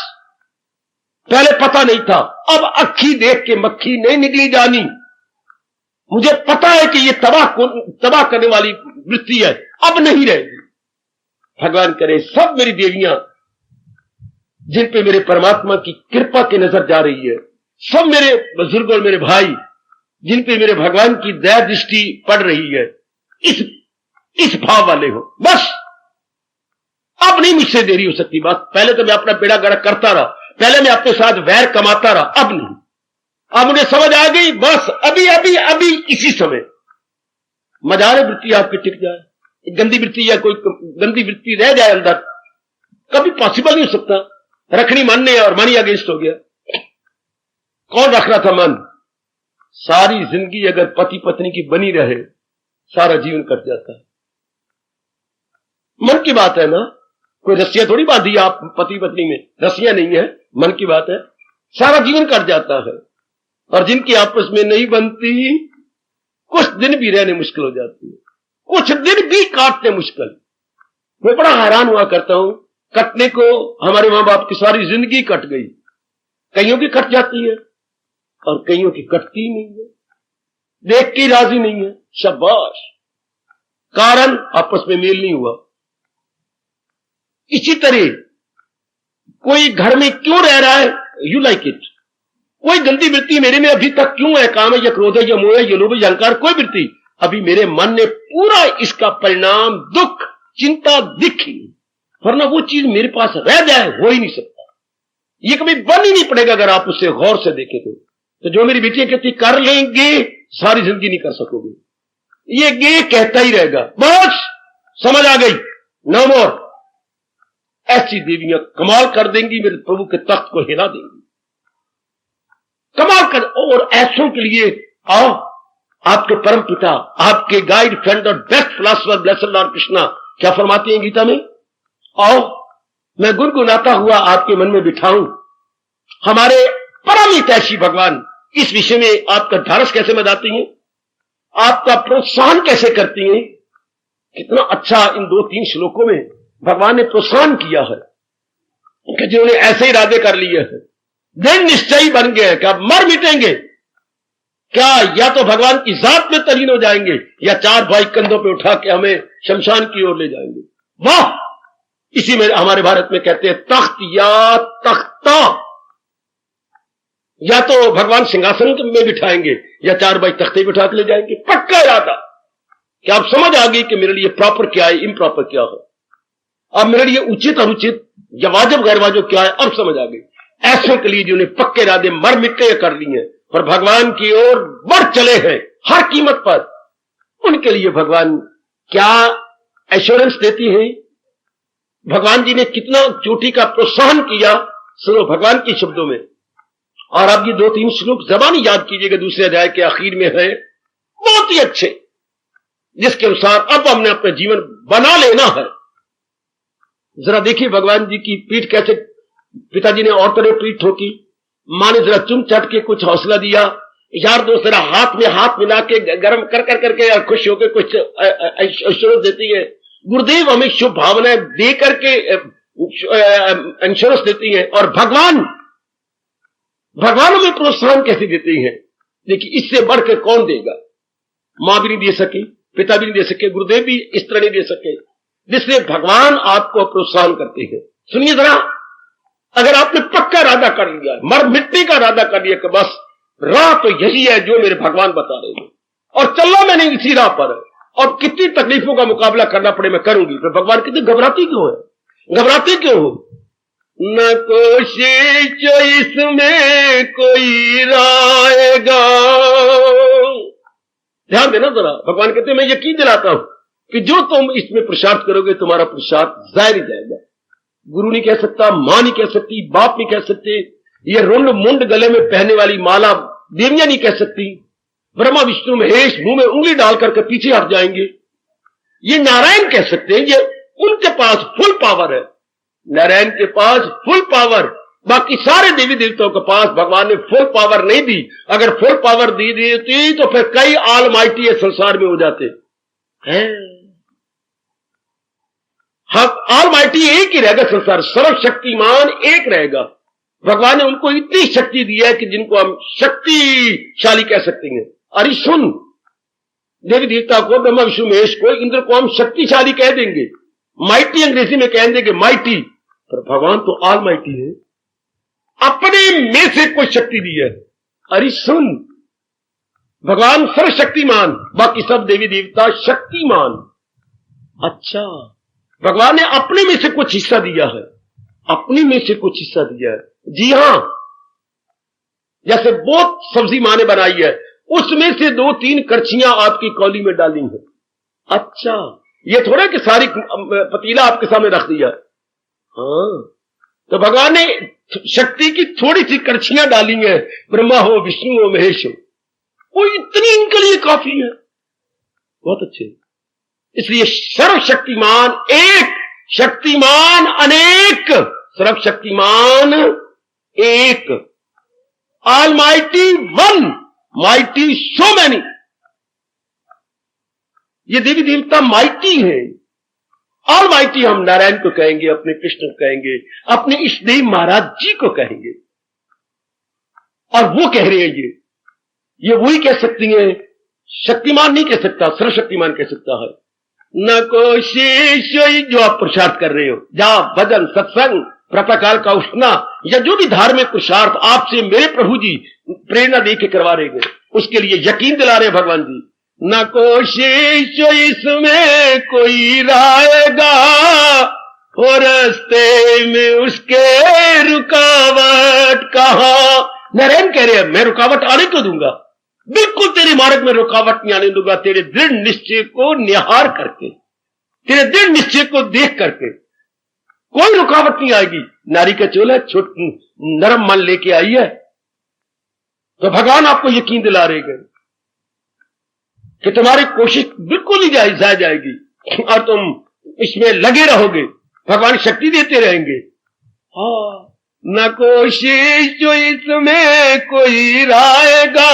पहले पता नहीं था, अब अक्खी देख के मक्खी नहीं निकली जानी, मुझे पता है कि ये तबाह करने वाली वृत्ति है, अब नहीं रहेगी। भगवान करे सब मेरी देवियां जिन पे मेरे परमात्मा की कृपा की नजर जा रही है, सब मेरे बुजुर्ग और मेरे भाई जिन पे मेरे भगवान की दया दृष्टि पड़ रही है, इस भाव वाले हो। बस अब नहीं मुझसे देरी हो सकती बात। पहले तो मैं अपना बेड़ा गर्क करता रहा, पहले मैं अपने साथ वैर कमाता रहा, अब नहीं। अब मुझे समझ आ गई, बस अभी अभी अभी इसी समय मजारे वृत्ति आपकी टिक जाए, गंदी वृत्ति या कोई गंदी वृत्ति रह जाए अंदर, कभी पॉसिबल नहीं हो सकता। रखनी मन ने और मन ही अगेंस्ट हो गया। कौन रख रहा था? मन। सारी जिंदगी अगर पति पत्नी की बनी रहे, सारा जीवन कट जाता है। मन की बात है ना, कोई रस्सियां थोड़ी बांधी आप पति पत्नी में, रस्सियां नहीं है, मन की बात है। सारा जीवन कट जाता है और जिनकी आपस में नहीं बनती, कुछ दिन भी रहने मुश्किल हो जाती है, कुछ दिन भी काटने मुश्किल। मैं बड़ा हैरान हुआ करता हूं, कटने को हमारे मां बाप की सारी जिंदगी कट गई। कईयों की कट जाती है और कईयों की कटती ही नहीं है, देख के राजी नहीं है। शाबाश, कारण आपस में मेल नहीं हुआ। इसी तरह कोई घर में क्यों रह रहा है, यू लाइक इट। कोई गंदी वृत्ति मेरे में अभी तक क्यों है, काम है या क्रोध है या मोह है या लोभ या अहंकार, कोई वृत्ति अभी मेरे मन ने पूरा इसका परिणाम दुख चिंता दिखी, वरना वो चीज मेरे पास रह जाए हो ही नहीं सकता। ये कभी बन ही नहीं पड़ेगा अगर आप उससे गौर से देखें तो जो मेरी बेटियां कहती कर लेंगे, सारी जिंदगी नहीं कर सकोगे, ये गे कहता ही रहेगा, बस समझ आ गई, नो मोर। ऐसी देवियां कमाल कर देंगी, मेरे प्रभु के तख्त को हिला देंगी, कमाल कर। और ऐसों के लिए आओ, आपके परम पिता, आपके गाइड, फ्रेंड और best philosopher blessed Lord Krishna क्या फरमाते हैं गीता में, आओ मैं गुनगुनाता हुआ आपके मन में बिठाऊं। हमारे परम हितैषी भगवान इस विषय में आपका ढारस कैसे बधाती हैं, आपका प्रोत्साहन कैसे करती हैं। कितना अच्छा इन 2-3 श्लोकों में भगवान ने प्रोत्साहन किया है कि जिन्होंने ऐसे इरादे कर लिए हैं, दृढ़ निश्चयी बन गए कि आप मर मिटेंगे, क्या या तो भगवान की जात में तलीन हो जाएंगे या 4 भाई कंधों पे उठा के हमें शमशान की ओर ले जाएंगे। वाह, इसी में हमारे भारत में कहते हैं तख्त या तख्ता, या तो भगवान सिंहासन में बिठाएंगे या 4 भाई तख्ते बिठा के ले जाएंगे। पक्का इरादा कि आप समझ आ गई कि मेरे लिए प्रॉपर क्या है, इम्प्रॉपर क्या है, अब मेरे लिए उचित अनुचित या वाजिब गैर वाजिब क्या है, अब समझ आ गई। ऐसों के लिए जिन्होंने पक्के इरादे मर मिटके कर लिए हैं और भगवान की ओर बढ़ चले हैं हर कीमत पर, उनके लिए भगवान क्या एश्योरेंस देती है। भगवान जी ने कितना चोटी का प्रोत्साहन किया, सुनो भगवान के शब्दों में। और अब ये 2-3 श्लोक जबानी याद कीजिएगा, दूसरे अध्याय के आखिर में है, बहुत ही अच्छे, जिसके अनुसार अब हमने अपना जीवन बना लेना है। जरा देखिए भगवान जी की पीठ कैसे, पिताजी ने और तरह पीठ ठोकी, मां ने जरा चुम चट के कुछ हौसला दिया, यार दोस्त जरा हाथ में हाथ मिला के गर्म कर कर करके खुश होकर कुछ इंश्योरेंस देती है। गुरुदेव हमें शुभ भावनाएं दे करके इंश्योरेंस देती है, और भगवान हमें प्रोत्साहन कैसे देते हैं। देखिए इससे बढ़कर कौन देगा, मां भी नहीं दे सके, पिता भी नहीं दे सके, गुरुदेव भी इस तरह नहीं दे सके, जिससे भगवान आपको प्रोत्साहन करते हैं। सुनिए जरा, अगर आपने पक्का इरादा कर लिया, मर मिटने का इरादा कर लिया कि बस राह तो यही है जो मेरे भगवान बता रहे हैं और चलना मैंने इसी राह पर है, और कितनी तकलीफों का मुकाबला करना पड़े मैं करूंगी, तो भगवान कितनी घबराती क्यों है, घबराते क्यों हो। न कोशिश इसमें कोई राएगा, ध्यान देना जरा, भगवान कहते हैं मैं यकीन दिलाता हूं कि जो तुम इसमें पुरुषार्थ करोगे तुम्हारा पुरुषार्थ जाहिर ही जाएगा। गुरु नहीं कह सकता, मां नहीं कह सकती, बाप नहीं कह सकते, ये रुंड मुंड गले में पहनने वाली माला देवियां नहीं कह सकती, ब्रह्मा विष्णु महेश मुंह में उंगली डाल करके पीछे हट जाएंगे, ये नारायण कह सकते हैं, ये उनके पास फुल पावर है, नारायण के पास फुल पावर। बाकी सारे देवी देवताओं के पास भगवान ने फुल पावर नहीं दी, अगर फुल पावर दी देती तो फिर कई ऑलमाइटी संसार में हो जाते हैं। हाँ, ऑलमाइटी एक ही रहेगा, संसार सर्वशक्तिमान एक रहेगा। भगवान ने उनको इतनी शक्ति दी है कि जिनको हम शक्तिशाली कह सकते हैं। अरे सुन, देवी देवता को, ब्रह्मा विष्णु महेश को, इंद्र को हम शक्तिशाली कह देंगे, माइटी अंग्रेजी में कह देंगे माइटी, पर भगवान तो ऑलमाइटी है, अपने में से कोई शक्ति दी है। अरे सुन, भगवान सर्वशक्तिमान, बाकी सब देवी देवता शक्तिमान। अच्छा, भगवान ने अपने में से कुछ हिस्सा दिया है, अपने में से कुछ हिस्सा दिया है। जी हां, जैसे बहुत सब्जी मां ने बनाई है, उसमें से 2-3 करछियां आपकी कौली में डाली हैं। अच्छा, ये थोड़ा कि सारी पतीला आपके सामने रख दिया। हाँ, तो भगवान ने शक्ति की थोड़ी सी करछियां डाली हैं, ब्रह्मा हो, विष्णु हो, महेश हो, वो इतनी इनके लिए काफी है। बहुत अच्छे, इसलिए सर्वशक्तिमान एक, शक्तिमान अनेक, सर्वशक्तिमान एक, almighty one, mighty so many. ये देवी देवता माइटी है, ऑलमाइटी हम नारायण को कहेंगे, अपने कृष्ण को कहेंगे, अपने इष्टदेव महाराज जी को कहेंगे, और वो कह रहे हैं ये वही कह सकती हैं, शक्तिमान नहीं कह सकता, सर्वशक्तिमान कह सकता है। न कोशिश जो आप पुरुषार्थ कर रहे हो, जहां भजन सत्संग प्रातःकाल का उठना या जो भी धार्मिक पुरुषार्थ आपसे मेरे प्रभु जी प्रेरणा दे के करवा रहे हैं, उसके लिए यकीन दिला रहे हैं भगवान जी न कोशिश इसमें कोई रायगा, और रास्ते में उसके रुकावट कहां। नारायण कह रहे हैं मैं रुकावट आने तो दूंगा, बिल्कुल तेरे मार्ग में रुकावट नहीं आने दूंगा, तेरे दृढ़ निश्चय को निहार करके, तेरे दृढ़ निश्चय को देख करके कोई रुकावट नहीं आएगी। नारी का चोला छोट नरम मन लेके आई है, तो भगवान आपको यकीन दिला रहे हैं कि तुम्हारी कोशिश बिल्कुल ही जायज जाएगी और तुम इसमें लगे रहोगे, भगवान शक्ति देते रहेंगे। हाँ, न कोशिश जो इसमें कोई रायगा,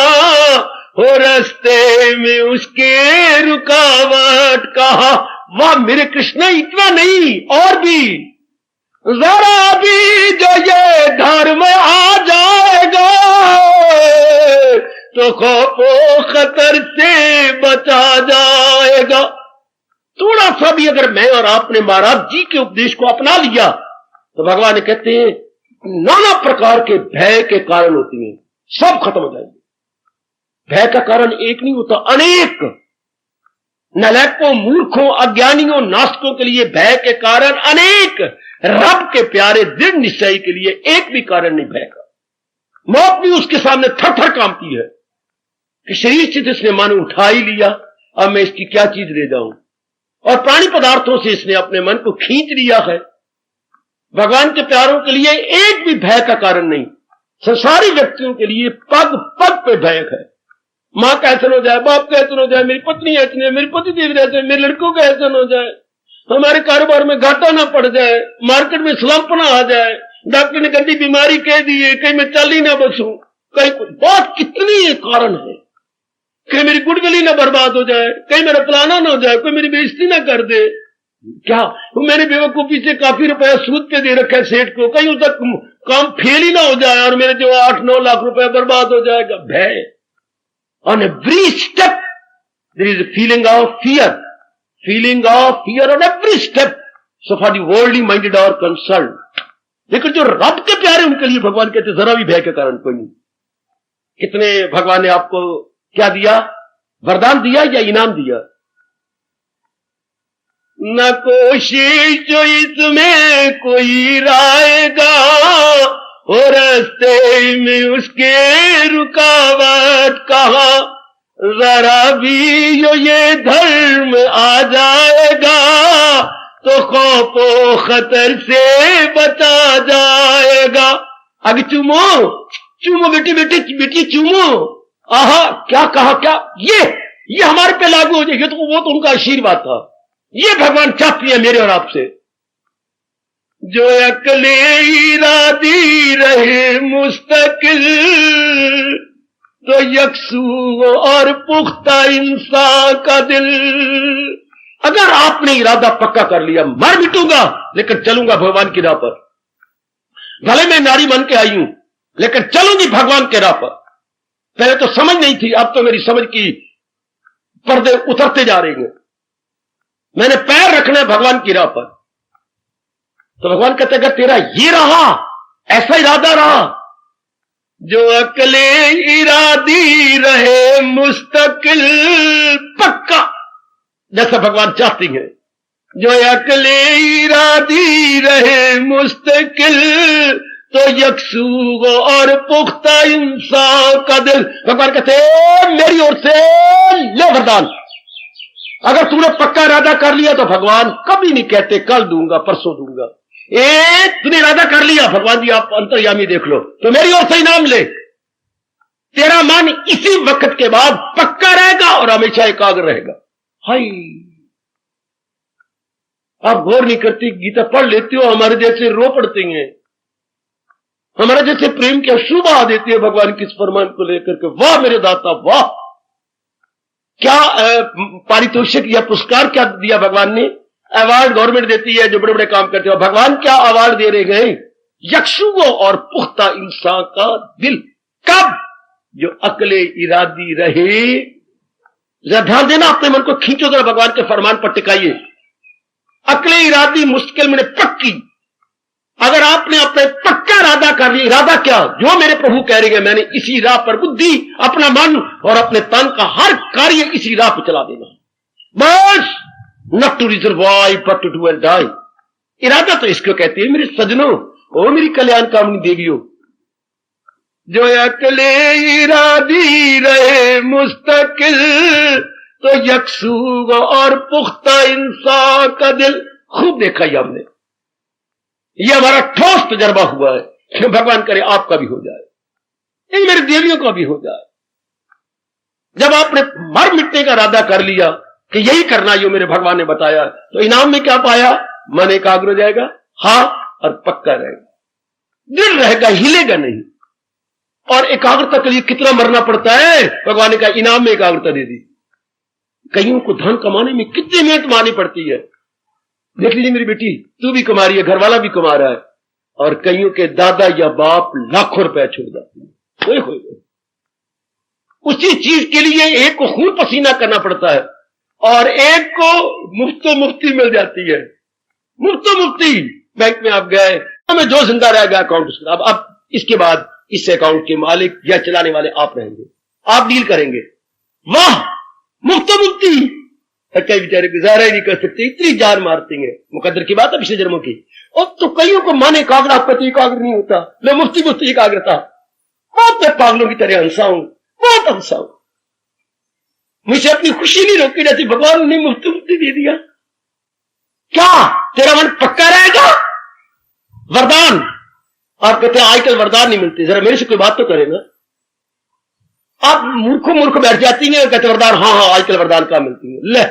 हो रास्ते में उसके रुकावट कहा। वाह मेरे कृष्ण, इतना नहीं और भी, जरा भी जो ये धर्म आ जाएगा तो खौफो खतर से बचा जाएगा। थोड़ा सा भी अगर मैं और आपने महाराज जी के उपदेश को अपना लिया तो भगवान कहते हैं नाना प्रकार के भय के कारण होती हैं, सब खत्म हो जाएंगे। भय का कारण एक नहीं होता, अनेक। नलायकों, मूर्खों, अज्ञानियों, नास्तिकों के लिए भय के कारण अनेक, रब के प्यारे दृढ़ निश्चय के लिए एक भी कारण नहीं भय का। मौत भी उसके सामने थर थर कांपती है कि शरीर से इसने मन उठा ही लिया, अब मैं इसकी क्या चीज ले जाऊं, और प्राणी पदार्थों से इसने अपने मन को खींच लिया है। भगवान के प्यारों के लिए एक भी भय का कारण नहीं। संसारी व्यक्तियों के लिए पग पग पे भय है। मां का ऐसा हो जाए, बाप का ऐसा हो जाए, मेरी पत्नी ऐसी है, मेरी पति देव ऐसे, मेरे लड़कों का ऐसा हो जाए, हमारे कारोबार में घाटा ना पड़ जाए, मार्केट में स्लंप ना आ जाए, डॉक्टर ने गंदी बीमारी कह दी है, कहीं मैं चल ही ना बसूं, कहीं बहुत कितनी कारण है, कहीं मेरी गुडविल ही ना बर्बाद हो जाए, कहीं मेरा फलाना ना हो जाए, कोई मेरी बेइज्जती ना कर दे। क्या मैंने बेवकूफी से काफी रुपया सूद पे दे रखा है सेठ को, कहीं उसका काम फेल ही ना हो जाए और मेरे जो 8-9 लाख रुपया बर्बाद हो जाएगा। भय। On every step there is a feeling of fear, feeling of fear on every step. So for the worldly minded are concern. लेकिन जो रब के प्यारे उनके लिए भगवान कहते जरा भी भय के कारण कोई नहीं। कितने भगवान ने आपको क्या दिया, वरदान दिया या इनाम दिया? न कोशिश जो इसमें कोई रायगा, और रास्ते में उसके रुकावट कहा। जरा भी जो ये धर्म आ जाएगा तो खौफो खतर से बचा जाएगा। आगे चूमो चूमो बेटी बेटी बेटी चूमो। आहा क्या कहा, क्या ये हमारे पे लागू हो जाए, तो वो तो उनका आशीर्वाद था। ये भगवान चाहती है मेरे और आपसे। जो अकले इरादी रहे मुस्तकिल, तो यकसू और पुख्ता इंसान का दिल। अगर आपने इरादा पक्का कर लिया, मर मिटूंगा लेकिन चलूंगा भगवान की राह पर, भले मैं नारी बन के आई हूं लेकिन चलूंगी भगवान के राह पर। पहले तो समझ नहीं थी, अब तो मेरी समझ की पर्दे उतरते जा रहे हैं। मैंने पैर रखना है भगवान की राह पर। तो भगवान कहते अगर तेरा ये रहा, ऐसा इरादा रहा, जो अकले इरादी रहे मुस्तकिल, पक्का जैसा भगवान चाहती हैं, जो अकले इरादी रहे मुस्तकिल, तो यकसू और पुख्ता इंसान का दिल। भगवान कहते मेरी ओर से ले वरदान। अगर तूने पक्का इरादा कर लिया तो भगवान कभी नहीं कहते कल दूंगा परसों दूंगा। तूने इरादा कर लिया, भगवान जी आप अंतर्यामी देख लो, तो मेरी ओर से इनाम ले। तेरा मन इसी वक्त के बाद पक्का रहेगा और हमेशा एकाग्र रहेगा। हाय, आप गौर नहीं करती, गीता पढ़ लेती हो, हमारे जैसे रो पड़ती हैं, हमारे जैसे प्रेम की अश्रु बहा देती है भगवान की इस फरमान को लेकर के। वाह मेरे दाता वाह, क्या पारितोषिक या पुरस्कार क्या दिया भगवान ने। अवार्ड गवर्नमेंट देती है जो बड़े बड़े काम करते हो। भगवान क्या अवार्ड दे रहे गए? यक्षुओं और पुख्ता इंसान का दिल। कब? जो अकले इरादी रहे। जरा ध्यान देना, अपने मन को खींचो जरा, भगवान के फरमान पर टिकाइए। अकले इरादी मुश्किल में पक्की, अगर आपने अपने पक्का इरादा कर लिया, इरादा क्या, जो मेरे प्रभु कह रहे हैं, मैंने इसी राह पर बुद्धि, अपना मन और अपने तन का हर कार्य इसी राह पर चला देना, बस। Not to reason why but to do and die. इरादा तो इसको कहते हैं मेरे सजनों, ओ मेरी कल्याण कामनी देवियों, जो अकले इरादी रहे मुस्तकिल, तो यकसूग और पुख्ता इंसान का दिल। खूब देखा ही हमने, ये हमारा ठोस तजर्बा हुआ है कि भगवान करे आपका भी हो जाए, इन मेरे देवियों का भी हो जाए। जब आपने मर मिटने का इरादा कर लिया कि यही करना जो मेरे भगवान ने बताया, तो इनाम में क्या पाया, मन एकाग्र हो जाएगा, हाँ, और पक्का रहेगा, दिल रहेगा, हिलेगा नहीं। और एकाग्रता के लिए कितना मरना पड़ता है, भगवान ने कहा इनाम में एकाग्रता दे दी। कईयों को धन कमाने में कितनी मेहनत मारनी पड़ती है, देख लीजिए मेरी बेटी, तू भी कमा रही है, घर वाला भी कमा रहा है, और कईयों के दादा या बाप लाखों रुपए छोड़ जाते हैं। उसी चीज के लिए एक को खून पसीना करना पड़ता है और एक को मुफ्तो मुफ्ती मिल जाती है। मुफ्तो मुफ्ती बैंक में आप गए, हमें जो जिंदा रहेगा अकाउंट, अब इसके बाद इस अकाउंट के मालिक या चलाने वाले आप रहेंगे, आप डील करेंगे। वाह, मुफ्तो मुफ्ती। कई बेचारे गुजारा ही नहीं कर सकते, इतनी जान मारते हैं। मुकद्दर की बात है पिछले जन्मों की। और तो कईयों को मन एकाग्र, आपका तो एकाग्र नहीं होता। मैं मुफ्ती मुफ्ती एकाग्रता, बहुत मैं पागलों की तरह हंसा हूं, बहुत हंसा हूं। मुझे अपनी खुशी नहीं रोकी रहती, भगवान ने मुफ्ती मुफ्ती दे दिया। क्या तेरा मन पक्का रहेगा? वरदान आप कहते हैं आजकल वरदान नहीं मिलते, जरा मेरे से कोई बात तो करे ना। आप मूर्ख बैठ जाती हैं और कहते वरदान, हाँ हाँ आजकल वरदान कहाँ मिलती है। ले,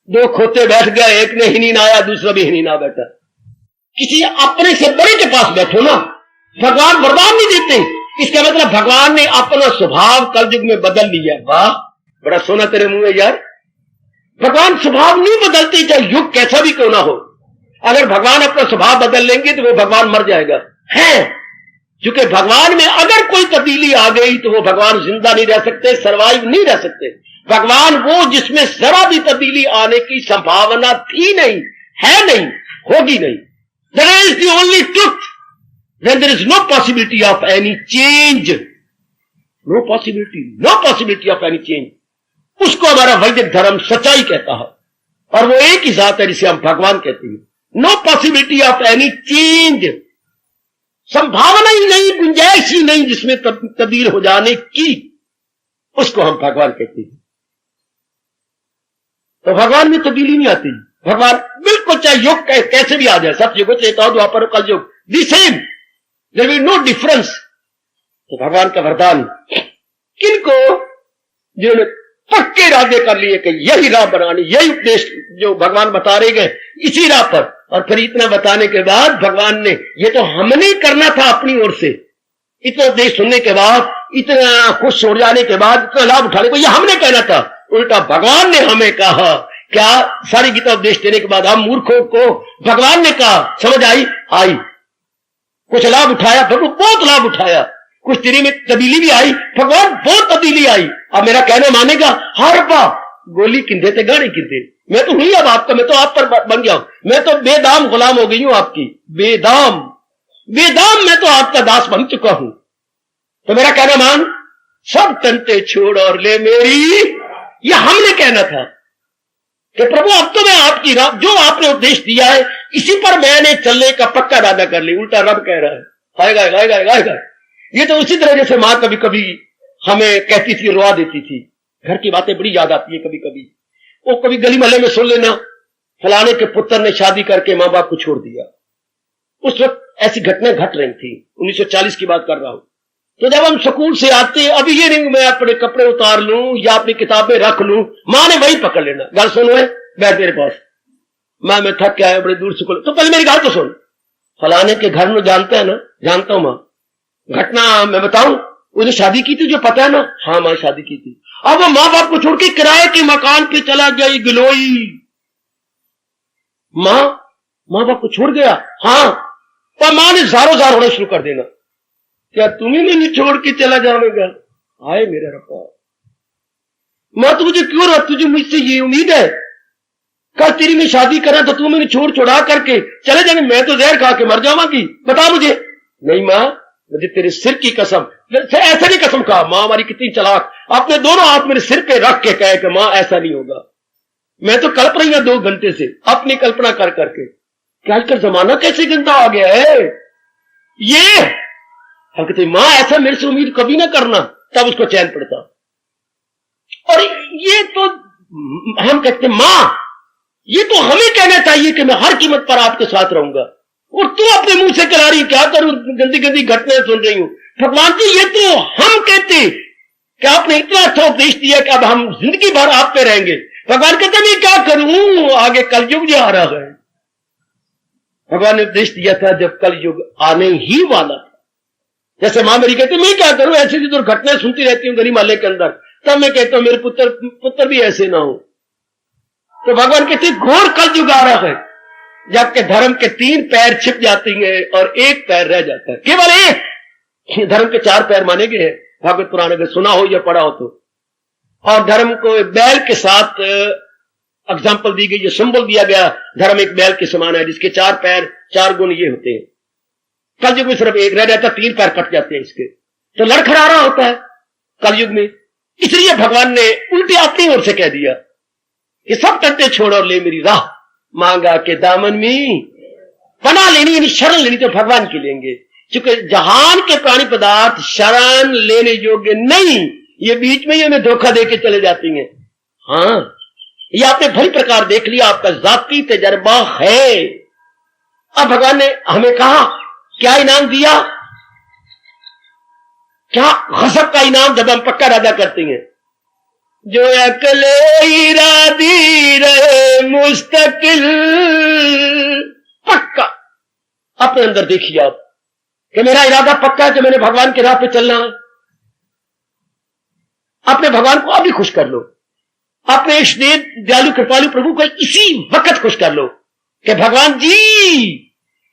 दो खोते बैठ गए, एक ने हिनी ना आया, दूसरा भी हिनी ना बैठा। किसी अपने से बड़े के पास बैठो ना, भगवान वरदान नहीं देते। इसका मतलब भगवान ने अपना स्वभाव कलयुग में बदल लिया। वाह, बड़ा सोना तेरे मुंह है यार। भगवान स्वभाव नहीं बदलते, चाहे युग कैसा भी क्यों ना हो। अगर भगवान अपना स्वभाव बदल लेंगे तो वो भगवान मर जाएगा है, क्योंकि भगवान में अगर कोई तब्दीली आ गई तो वो भगवान जिंदा नहीं रह सकते, सरवाइव नहीं रह सकते। भगवान वो जिसमें जरा भी तब्दीली आने की संभावना थी नहीं, है नहीं, होगी नहीं। That is the only truth. When there is no possibility of any change, no possibility of any change, उसको हमारा वैदिक धर्म सच्चाई कहता है। और वो एक ही जात है जिसे हम भगवान कहते हैं। No possibility of any change, संभावना ही नहीं, गुंजाइश ही नहीं जिसमें तब्दील हो जाने की, उसको हम भगवान कहते हैं। तो भगवान में तब्दीली नहीं आती। भगवान बिल्कुल चाहे युग कैसे भी आ जाए, सतयुग Treta Dwapar Kalyug the same, there will no difference. तो भगवान का वरदान किनको, जिन्होंने पक्के इरादे कर लिए कि यही राह बनानी, यही उपदेश जो भगवान बता रहे गए इसी राह पर। और फिर इतना बताने के बाद भगवान ने, ये तो हमने करना था अपनी ओर से, इतना उपदेश सुनने के बाद, इतना खुश हो जाने के बाद, इतना लाभ उठाने को, ये हमने कहना था। उल्टा भगवान ने हमें कहा, क्या सारी गीता उपदेश देने के बाद हम मूर्खों को भगवान ने कहा, समझ आई, कुछ लाभ उठाया, भगवान बहुत लाभ उठाया, कुछ तेरी में तब्दीली भी आई, भगवान बहुत तब्दीली आई। अब मेरा कहना मानेगा, हर बात गोली किंधे थे गाड़ी किंधे, मैं तो हुई अब आपका, मैं तो आप पर बन गया हूं, मैं तो बेदाम गुलाम हो गई हूं आपकी, बेदाम मैं तो आपका दास बन चुका हूं। तो मेरा कहना मान, सब तंते छोड़ और ले मेरी, ये हमने कहना था कि प्रभु अब तो मैं आपकी जो आपने उपदेश दिया है इसी पर मैंने चलने का पक्का इरादा कर लिया। उल्टा रब कह रहा है आएगा। ये तो उसी तरह जैसे मां कभी कभी हमें कहती थी, रोआ देती थी। घर की बातें बड़ी याद आती है कभी कभी। वो कभी गली मोहल्ले में सुन लेना, फलाने के पुत्र ने शादी करके मां बाप को छोड़ दिया। उस वक्त ऐसी घटना घट रही थी, 1940 की बात कर रहा हूं। तो जब हम स्कूल से आते, अभी ये नहीं मैं अपने कपड़े उतार लूं या अपनी किताबें रख लूं, मां ने वही पकड़ लेना, गल सुनो है, बैठ मेरे पास, मैं थक के आया बड़े दूर से। तो पहले मेरी बात तो सुन, फलाने के घर में जानता है ना, जानता हूं मां, घटना मैं बताऊं, उसने शादी की थी जो पता है ना, हाँ मां शादी की थी। अब वो मां बाप को छोड़ के किराए के मकान पे चला गया, गिलोई मां बाप को छोड़ गया। हाँ, पर मां ने जारो जार होना शुरू कर देना, क्या तुम्हें नहीं छोड़ के चला जाएगा? आए मेरा रब्बा, मां तो मुझे क्यों रहा, तुझे मुझसे ये उम्मीद है कल तेरी मैं शादी करा तो तू मैंने छोड़ छोड़ा करके चले जाएंगे, मैं तो जहर खा के मर जाऊंगी, बता मुझे। नहीं मां, मुझे तेरे सिर की कसम, ऐसा नहीं कसम कहा। मां हमारी कितनी चालाक, अपने दोनों हाथ मेरे सिर पे रख के कहे कि मां ऐसा नहीं होगा। मैं तो कल्प रही हूं 2 घंटे से अपनी कल्पना कर करके कि आजकल जमाना कैसे गंदा आ गया है। ये हम कहते मां ऐसा मेरे से उम्मीद कभी ना करना, तब उसको चैन पड़ता। और ये तो हम कहते मां, ये तो हमें कहना चाहिए कि मैं हर कीमत पर आपके साथ रहूंगा, और तू अपने मुंह से करा रही क्या करूं, गंदी गंदी घटनाएं सुन रही हूं। भगवान जी ये तो हम कहते कि आपने इतना अच्छा उपदेश दिया कि अब हम जिंदगी भर आप पे रहेंगे। भगवान कहते मैं क्या करूं, आगे कलयुग जो आ रहा है। भगवान ने उपदेश दिया था जब कलयुग आने ही वाला था। जैसे मां मेरी कहती मैं क्या करूं, ऐसी दुर्घटनाएं सुनती रहती हूं गली मोहल्ले के अंदर, तब मैं कहता हूं मेरे पुत्र भी ऐसे ना हो। तो भगवान कहते घोर कलयुग आ रहा है जबकि धर्म के 3 पैर छिप जाती हैं और 1 पैर रह जाता है, केवल 1। धर्म के 4 पैर माने गए हैं भागवत पुराण, अगर सुना हो या पढ़ा हो तो। और धर्म को बैल के साथ एग्जाम्पल दी गई, ये सिंबल दिया गया, धर्म एक बैल के समान है जिसके 4 पैर 4 गुण ये होते हैं। कलयुग में सिर्फ 1 रह जाता, 3 पैर कट जाते हैं इसके, तो लड़खड़ा रहा होता है कलयुग में। इसलिए भगवान ने उल्टे अपनी ओर से कह दिया कि सब टट्टे छोड़ और ले मेरी राह, मांगा के दामन में पना लेनी, यानी शरण लेनी तो भगवान की लेंगे। क्योंकि जहान के प्राणी पदार्थ शरण लेने योग्य नहीं, ये बीच में ही हमें धोखा देके चले जाती हैं। हाँ, ये आपने भली प्रकार देख लिया, आपका जाती तजर्बा है। अब भगवान ने हमें कहा क्या इनाम दिया, क्या गजब का इनाम, जब हम पक्का इरादा करते हैं। जो अकले इरादी रहे मुस्तकिल, पक्का अपने अंदर देखिए आप कि मेरा इरादा पक्का है कि मैंने भगवान के राह पे चलना है। अपने भगवान को अभी खुश कर लो, अपने इष्ट दयालु कृपालु प्रभु को इसी वक्त खुश कर लो कि भगवान जी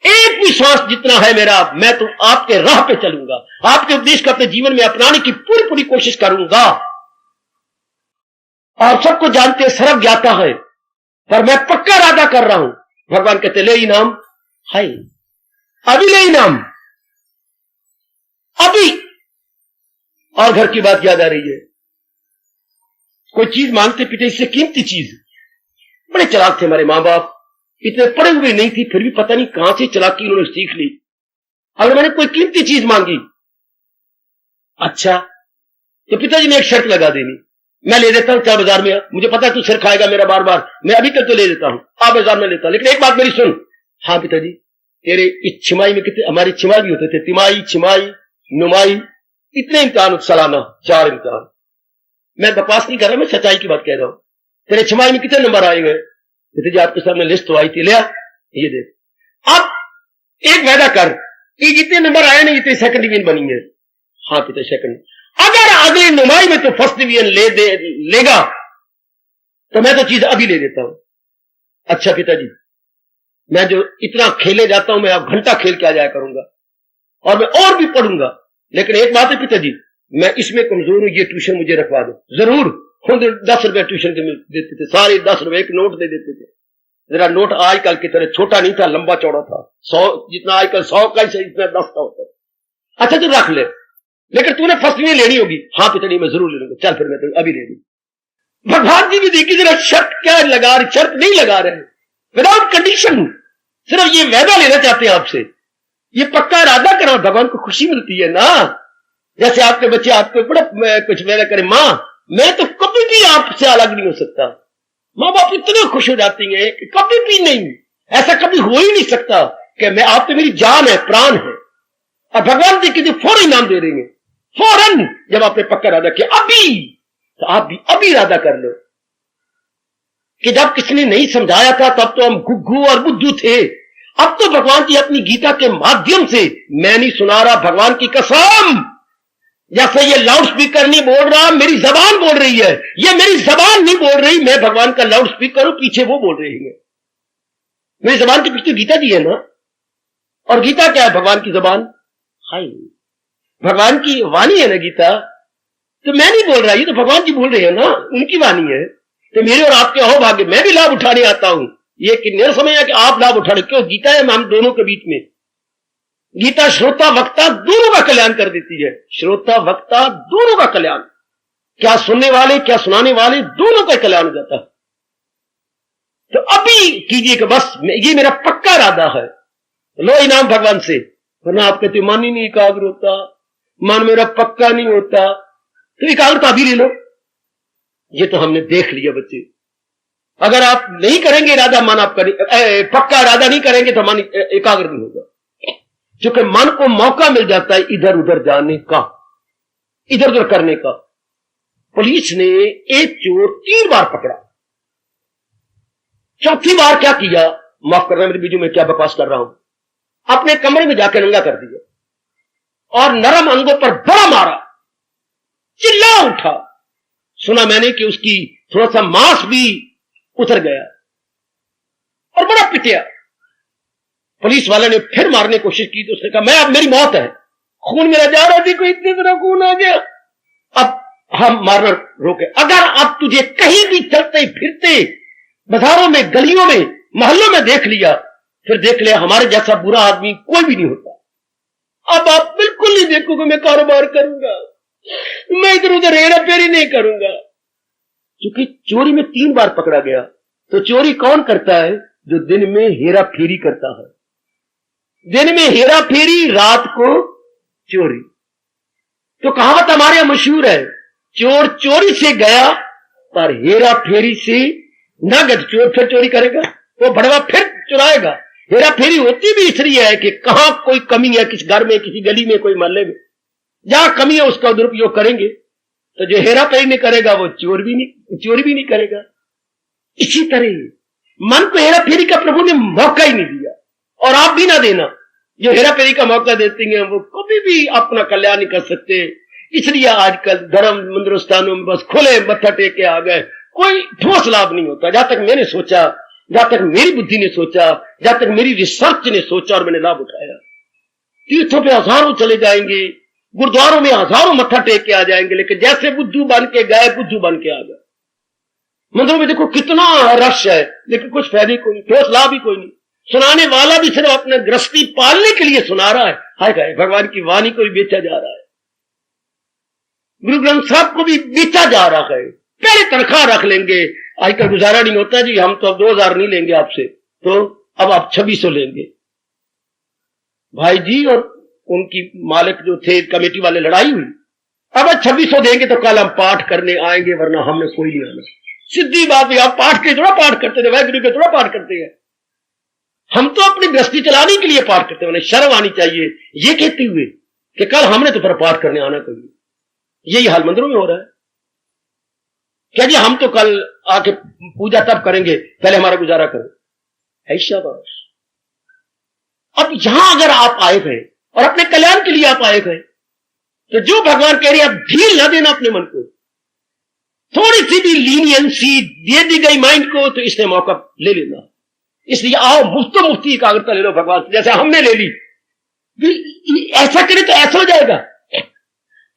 एक भी श्वास जितना है मेरा, मैं तो आपके राह पे चलूंगा, आपके उपदेश को अपने जीवन में अपनाने की पूरी पूरी कोशिश करूंगा। और सबको जानते सर्व ज्ञाता है, पर मैं पक्का इरादा कर रहा हूं। भगवान कहते ले इनाम है, अभी ले इनाम, अभी। और घर की बात याद आ रही है, कोई चीज मांगते पीते, इससे कीमती चीज। बड़े चालाक थे हमारे मां बाप, इतने पढ़े हुए नहीं थी, फिर भी पता नहीं कहां से चालाकी उन्होंने सीख ली। अगर मैंने कोई कीमती चीज मांगी, अच्छा तो पिताजी ने एक शर्त लगा देनी, मैं ले देता हूं क्या बाजार में, मुझे पता है तू सिर खाएगा मेरा बार बार, मैं अभी तक तो ले देता हूं, आप बाजार में लेता, लेकिन एक बात मेरी सुन। हाँ पिताजी, तेरे इस छिमाई में कितने, हमारी छिमाई भी होते थे, तिमाही, छिमाई, नुमाई, इतने इम्तिहान सालाना, 4 इम्तिहान। मैं बकवास नहीं कर रहा, मैं सच्चाई की बात कह रहा हूं। तेरे छिमाई में कितने नंबर आए गए? पिताजी आपके सामने लिस्ट तो आई थी, लिया ये दे। अब एक वादा कर, ये जितने नंबर आए ना, इतने सेकंड डिवीजन बनी है। हाँ पिताजी सेकंड, अगर अगली नुमाई में तो फर्स्ट डिवीजन लेगा तो मैं तो चीज अभी ले देता हूं। अच्छा पिताजी, मैं जो इतना खेले जाता हूं, मैं अब घंटा खेल के आ जाया करूंगा और मैं और भी पढ़ूंगा, लेकिन एक बात है पिताजी, मैं इसमें कमजोर हूं, ये ट्यूशन मुझे रखवा दो जरूर। खुद 10 रुपए ट्यूशन के देते थे, सारे 10 रुपए एक नोट दे देते थे। जरा नोट आजकल की तरह छोटा नहीं था, लंबा चौड़ा था, 100 जितना आजकल 100 का ही इतना 10 का होता। अच्छा तू रख ले, लेकिन तूने फर्स्ट में लेनी होगी। हाँ पिताजी मैं जरूर ले लूंगा, चल फिर मैं तो अभी ले लूँ। भगवान जी भी देखिए जरा शर्त क्या लगा रहे, शर्त नहीं लगा रहे, विदाउट कंडीशन, सिर्फ ये वादा लेना चाहते हैं आपसे, ये पक्का इरादा करो, भगवान को खुशी मिलती है ना। जैसे आपके बच्चे आपको बड़ा कुछ वादा करें, मां मैं तो कभी भी आपसे अलग नहीं हो सकता, मां बाप इतने खुश हो जाती हैं कि कभी भी नहीं, ऐसा कभी हो ही नहीं सकता कि मैं, आप तो मेरी जान है, प्राण है। और भगवान जी की फौरन इनाम दे रही है, फौरन। जब आपने पक्का इरादा किया अभी, तो आप भी अभी इरादा कर लो कि जब किसी ने नहीं समझाया था तब तो हम गुग्गू और बुद्धू थे, अब तो भगवान जी अपनी गीता के माध्यम से, मैं नहीं सुना रहा भगवान की कसम, जैसे ये लाउड स्पीकर नहीं बोल रहा, मेरी जबान बोल रही है, ये मेरी जबान नहीं बोल रही, मैं भगवान का लाउड स्पीकर हूं, पीछे वो बोल रही है। मेरी जबान के पीछे गीता जी है ना, और गीता क्या है? भगवान की जबान, हाय भगवान की वाणी है ना गीता, तो मैं नहीं बोल रहा, ये तो भगवान जी बोल रहे हैं ना, उनकी वाणी है। तो मेरे और आपके अहो भाग्य, मैं भी लाभ उठाने आता हूं। ये कि नहीं समझ कि आप लाभ उठाने, क्यों? गीता है हम दोनों के बीच में। गीता श्रोता वक्ता दोनों का कल्याण कर देती है। श्रोता वक्ता दोनों का कल्याण, क्या सुनने वाले क्या सुनाने वाले, दोनों का कल्याण हो जाता है। तो अभी कीजिए कि बस ये मेरा पक्का इरादा है, लो इनाम भगवान से। वरना आप कहते मन ही नहीं एकाग्र होता, मन मेरा पक्का नहीं होता, तो एकाग्रता भी ले लो। ये तो हमने देख लिया बच्चे, अगर आप नहीं करेंगे इरादा, मन आप पक्का इरादा नहीं करेंगे तो मन एकाग्र नहीं होगा। क्योंकि मन को मौका मिल जाता है इधर उधर जाने का, इधर उधर करने का। पुलिस ने एक चोर 3 बार पकड़ा, चौथी बार क्या किया, माफ करना मेरे बीजू में क्या बकवास कर रहा हूं, अपने कमरे में जाकर नंगा कर दिया और नरम अंगों पर बड़ा मारा, चिल्ला उठा। सुना मैंने कि उसकी थोड़ा सा मांस भी उतर गया और बड़ा पिटिया। पुलिस वाले ने फिर मारने की कोशिश की तो उसने कहा मैं, अब मेरी मौत है, खून मेरा जा रहा थी, कोई इतने तरह खून आ गया, अब हम मारना रोके। अगर अब तुझे कहीं भी चलते फिरते बाजारों में, गलियों में, मोहल्लों में देख लिया, फिर देख लिया हमारे जैसा बुरा आदमी कोई भी नहीं होता। अब आप बिल्कुल नहीं देखोगे मैं कारोबार करूंगा, मैं इधर उधर हेरा फेरी नहीं करूंगा। क्योंकि चोरी में 3 बार पकड़ा गया। तो चोरी कौन करता है? जो दिन में हेरा फेरी करता है। दिन में हेरा फेरी, रात को चोरी। तो कहावत हमारे यहां मशहूर है, चोर चोरी से गया पर हेरा फेरी से न गया। चोर फिर चोरी करेगा, वो भड़वा फिर चुराएगा। हेरा फेरी होती भी इसलिए है कि कहां कोई कमी है, किसी घर में, किसी गली में, कोई मोहल्ले में, जहां कमी है उसका दुरुपयोग करेंगे। तो जो हेरा फेरी नहीं करेगा वो चोरी भी नहीं करेगा। इसी तरह मन को हेरा फेरी का प्रभु ने मौका ही नहीं दिया, और आप भी ना देना। जो हेरा फेरी का मौका देते हैं वो कभी भी अपना कल्याण नहीं कर सकते। इसलिए आजकल धर्म मंदिर स्थानों में बस खुले मत्था टेक के आ गए, कोई ठोस लाभ नहीं होता। जहां तक मैंने सोचा, जहां तक मेरी बुद्धि ने सोचा, जहां तक मेरी रिसर्च ने सोचा और मैंने लाभ उठाया। तीर्थों पे हजारों चले जाएंगे, गुरुद्वारों में हजारों मत्था टेक के आ जाएंगे, लेकिन जैसे बुद्धू बन के गए बुद्धू बन के आ गए। मंदिरों में देखो कितना रश है, लेकिन कुछ फायदे कोई नहीं, ठोस लाभ ही कोई नहीं। सुनाने वाला भी सिर्फ अपने गृहस्थी पालने के लिए सुना रहा है। हाय हाय, भगवान की वाणी को भी बेचा जा रहा है, गुरु ग्रंथ साहब को भी बेचा जा रहा है। पहले तनख्वाह रख लेंगे, आजकल गुजारा नहीं होता जी, हम तो अब 2000 नहीं लेंगे आपसे, तो अब आप 2600 लेंगे। भाई जी और उनकी मालिक जो थे कमेटी वाले लड़ाई हुई, अब 2600 देंगे तो कल हम पाठ करने आएंगे, वरना हमने कोई नहीं आना। सीधी बात है, आप पाठ के थोड़ा पाठ करते थे, वाहिगुरु के थोड़ा पाठ करते हैं। हम तो अपनी गृहस्थी चलाने के लिए पाठ करते हैं। शर्म आनी चाहिए ये कहते हुए कि कल हमने तो फिर पाठ करने आना कभी। यही हाल मंदिरों में हो रहा है। क्या जी हम तो कल आके पूजा तब करेंगे, पहले हमारा गुजारा करो। है शाबाश। अब यहां अगर आप आए गए और अपने कल्याण के लिए आप आए गए, तो जो भगवान कह रहे हैं, आप ढील ना देना अपने मन को, थोड़ी सी भी लीनियंसी दे दी गई माइंड को, तो इसने मौका ले लेना। इसलिए आओ मुफ्ती एकाग्रता ले लो भगवान से, जैसे हमने ले ली। ऐसा करे तो ऐसा हो जाएगा,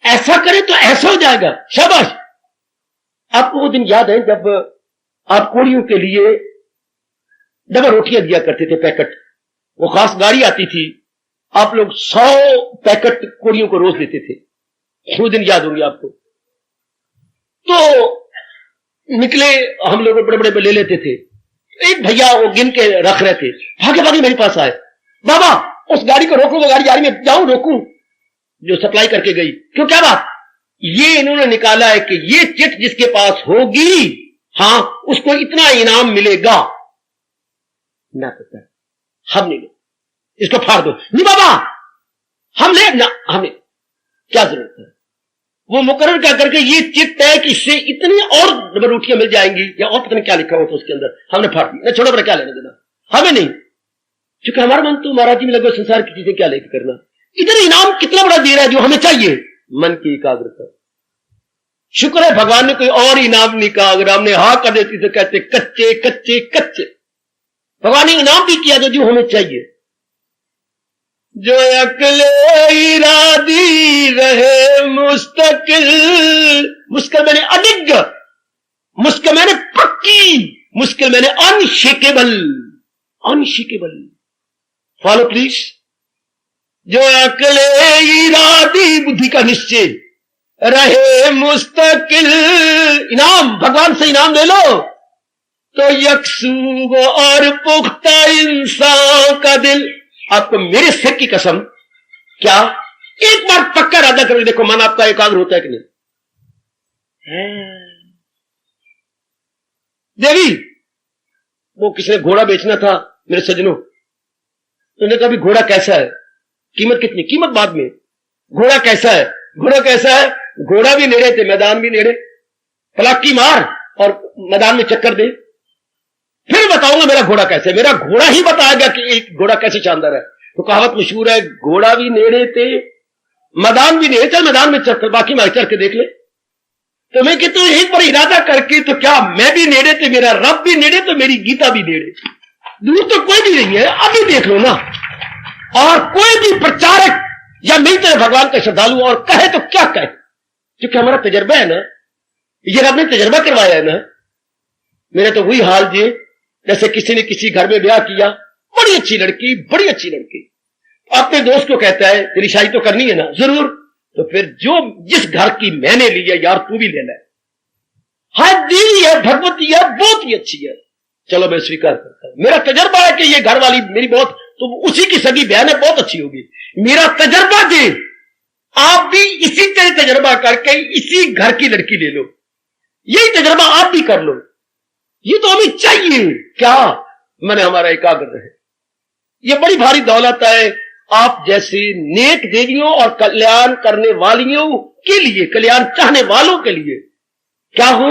ऐसा करे तो ऐसा हो जाएगा। शाबाश। आपको वो दिन याद है जब आप कोड़ियों के लिए डबल रोटियां दिया करते थे, पैकेट, वो खास गाड़ी आती थी, आप लोग 100 पैकेट कोड़ियों को रोज देते थे। वो दिन याद होंगे आपको। तो निकले हम लोग बड़े बड़े ले लेते थे। एक भैया वो गिन के रख रहे थे, भागे भागे मेरे पास आए, बाबा उस गाड़ी को रोको, वो गाड़ी में जाऊं रोकूं जो सप्लाई करके गई। क्यों, क्या बात? ये इन्होंने निकाला है कि ये चिट जिसके पास होगी, हाँ, उसको इतना इनाम मिलेगा। ना पता, हम नहीं ले, इसको फाड़ दो। नहीं बाबा हम ले ना, हमें क्या जरूरत है। वो मुकर्रर क्या करके ये चिट है कि इससे इतनी और डबल रोटियां मिल जाएंगी, या और पता नहीं क्या लिखा हुआ था उसके अंदर, हमने फाड़ दी। छोड़ो बड़ा, क्या लेना देना हमें नहीं, क्योंकि हमारा मन तो महाराज जी में लगे संसार की चीजें क्या लेकर करना। इधर इनाम कितना बड़ा दे रहा है जो हमें चाहिए, मन की एकाग्रता। शुक्र है भगवान ने कोई और इनाम नहीं कहा। अगर हमने हाँ कर देती तो कहते कच्चे कच्चे कच्चे। भगवान ने इनाम भी किया जो हमें चाहिए। जो अकले इरादी रहे मुस्तकिल, मुस्किल मैंने अडिग, मुस्किल मैंने पक्का की, मुश्किल मैंने अनशेकेबल, अनशेकेबल। Follow please. जो अकले इरादी बुद्धि का निश्चय रहे मुस्तकिल, इनाम भगवान से इनाम ले लो, तो यकसू और पुख्ता इंसान का दिल। आपको मेरे सिर की कसम, क्या एक बार पक्का इरादा करके देखो, मन आपका एकाग्र होता है कि नहीं। देवी, वो किसी ने घोड़ा बेचना था मेरे सज्जनों, उन्होंने कहा भी घोड़ा कैसा है, कीमत कितनी, कीमत बाद में, घोड़ा कैसा है, घोड़ा कैसा है। घोड़ा भी नेड़े थे, मैदान भी नेड़े, पलाकी मार और मैदान में चक्कर दे, फिर बताऊंगा मेरा घोड़ा कैसे। मेरा घोड़ा ही बताएगा कि एक घोड़ा कैसे शानदार है। तो कहावत मशहूर है, घोड़ा भी नेड़े थे, मैदान भी नेड़े, चल मैदान में चक्कर, बाकी मैं चल के देख ले। तो मैं कहता हूं एक बार इरादा करके, तो क्या मैं भी नेड़े थे, मेरा रब भी नेड़े, तो मेरी गीता भी नेड़े, दूर तो कोई भी नहीं है, अभी देख लो ना। और कोई भी प्रचारक या मिलते भगवान का श्रद्धालु और कहे तो क्या कहे, क्योंकि हमारा तजर्बा है ना, ये रब ने तजर्बा करवाया है ना। मेरा तो वही हाल जी, जैसे किसी ने किसी घर में ब्याह किया, बड़ी अच्छी लड़की, बड़ी अच्छी लड़की, अपने दोस्त को कहता है तेरी शादी तो करनी है ना, जरूर। तो फिर जो जिस घर की मैंने ली है यार तू भी लेना है, हाँ देवी है, भगवती है, बहुत ही अच्छी है, चलो मैं स्वीकार करता हूं। मेरा तजर्बा है कि ये घर वाली मेरी बहुत, तो उसी की सगी बहन है, बहुत अच्छी होगी। मेरा तजर्बा दे, आप भी इसी तरह तजर्बा करके इसी घर की लड़की ले लो, यही तजर्बा आप भी कर लो। ये तो हमें चाहिए क्या, मैंने हमारा एकाग्र रहे। ये बड़ी भारी दौलत है आप जैसी नेक देवियों और कल्याण करने वालियों के लिए, कल्याण चाहने वालों के लिए। क्या हो,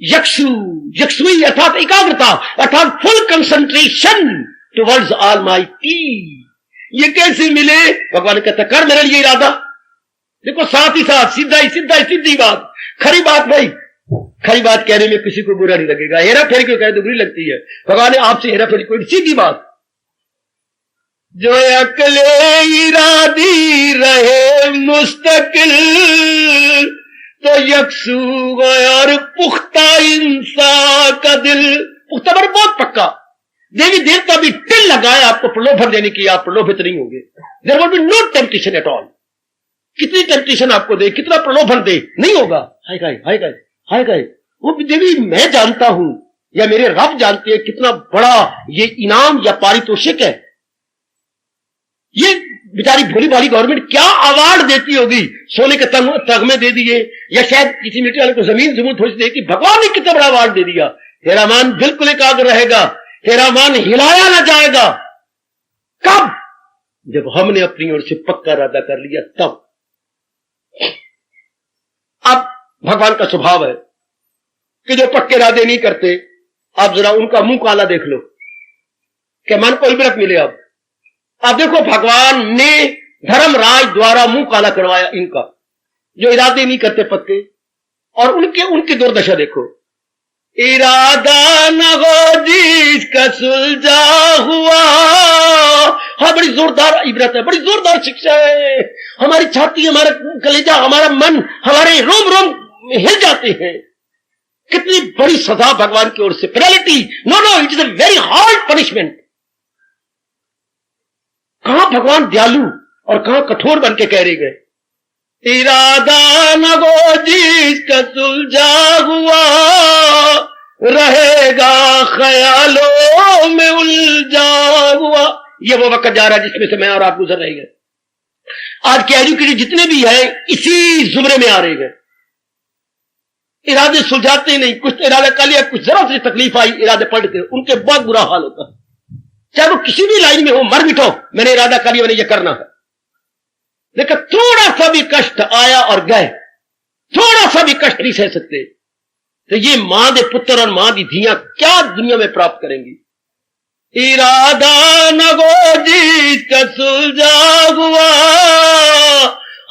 यक्षु, यक्षुई अर्थात एकाग्रता, अर्थात फुल कंसंट्रेशन टुवर्ड्स ऑलमाइटी। ये कैसे मिले, भगवान कहता कर मेरे लिए इरादा। देखो साथ ही साथ सीधी बात, खरी बात भाई, खरी बात कहने में किसी को बुरा नहीं लगेगा। हेरा फेरी क्यों कहे तो बुरी लगती है, भगवान ने आपसे हेरा फेरी कोई सीधी बात। जो अकले इरादी रहे मुस्तकिल, तो यकसू और पुख्ता इंसान का दिल, पुख्ता पर बहुत पक्का। देवी देवता भी टिल लगाए आपको प्रलोभन देने की, आप प्रलोभित नहीं होंगे। There will be no temptation at all. कितनी टेम्पटेशन आपको दे, कितना प्रलोभन दे, नहीं होगा। हाय गाय, हाय गाय, हाय गाय। वो देवी मैं जानता हूं या मेरे रब जानते हैं कितना बड़ा ये इनाम या पारितोषिक है। ये बेचारी भोली भाली गवर्नमेंट क्या अवार्ड देती होगी, सोने के तगमे दे दिए, या शायद किसी मिट्टी वाले को जमीन जमीन थोड़ी सी देती। भगवान ने कितना बड़ा अवार्ड दे दिया। तेरा मान बिल्कुल एकाग्र रहेगा, तेरा मान हिलाया ना जाएगा। कब, जब हमने अपनी ओर से पक्का इरादा कर लिया तब। अब भगवान का स्वभाव है कि जो पक्के इरादे नहीं करते, आप जरा उनका मुंह काला देख लो कि मन को इबरत मिले। अब देखो भगवान ने धर्मराज द्वारा मुंह काला करवाया इनका, जो इरादे नहीं करते पक्के, और उनकी दुर्दशा देखो। इरादा न हो जिसका सुलझा हुआ, हाँ बड़ी जोरदार इबरत है, बड़ी जोरदार शिक्षा है। हमारी छाती, हमारा कलेजा, हमारा मन, हमारे रोम रोम हिल जाते हैं। कितनी बड़ी सजा भगवान की ओर से, penalty. No, it is a very hard punishment. कहां भगवान दयालु और कहां कठोर बन के कह रहे गए। इरादा न हो जिसका सुलझा हुआ, रहेगा ख्यालों में उलझा हुआ। ये वो वक्त जा रहा है जिसमें से मैं और आप गुजर रहे हैं। आज के एजुकेटेड जितने भी हैं इसी जुमरे में आ रहे हैं। इरादे सुलझाते नहीं, कुछ इरादा कर लिया, कुछ जरा सी तकलीफ आई, इरादे पलट के उनके बहुत बुरा हाल होता है। चाहे वो किसी भी लाइन में हो, मर मिटो, मैंने इरादा कर लिया, मैंने ये करना है। देखो थोड़ा सा भी कष्ट आया और गए, थोड़ा सा भी कष्ट नहीं सह सकते, तो ये मां दे पुत्र और मां दी धियां क्या दुनिया में प्राप्त करेंगी। इरादा न गो जिसका सुलझा हुआ,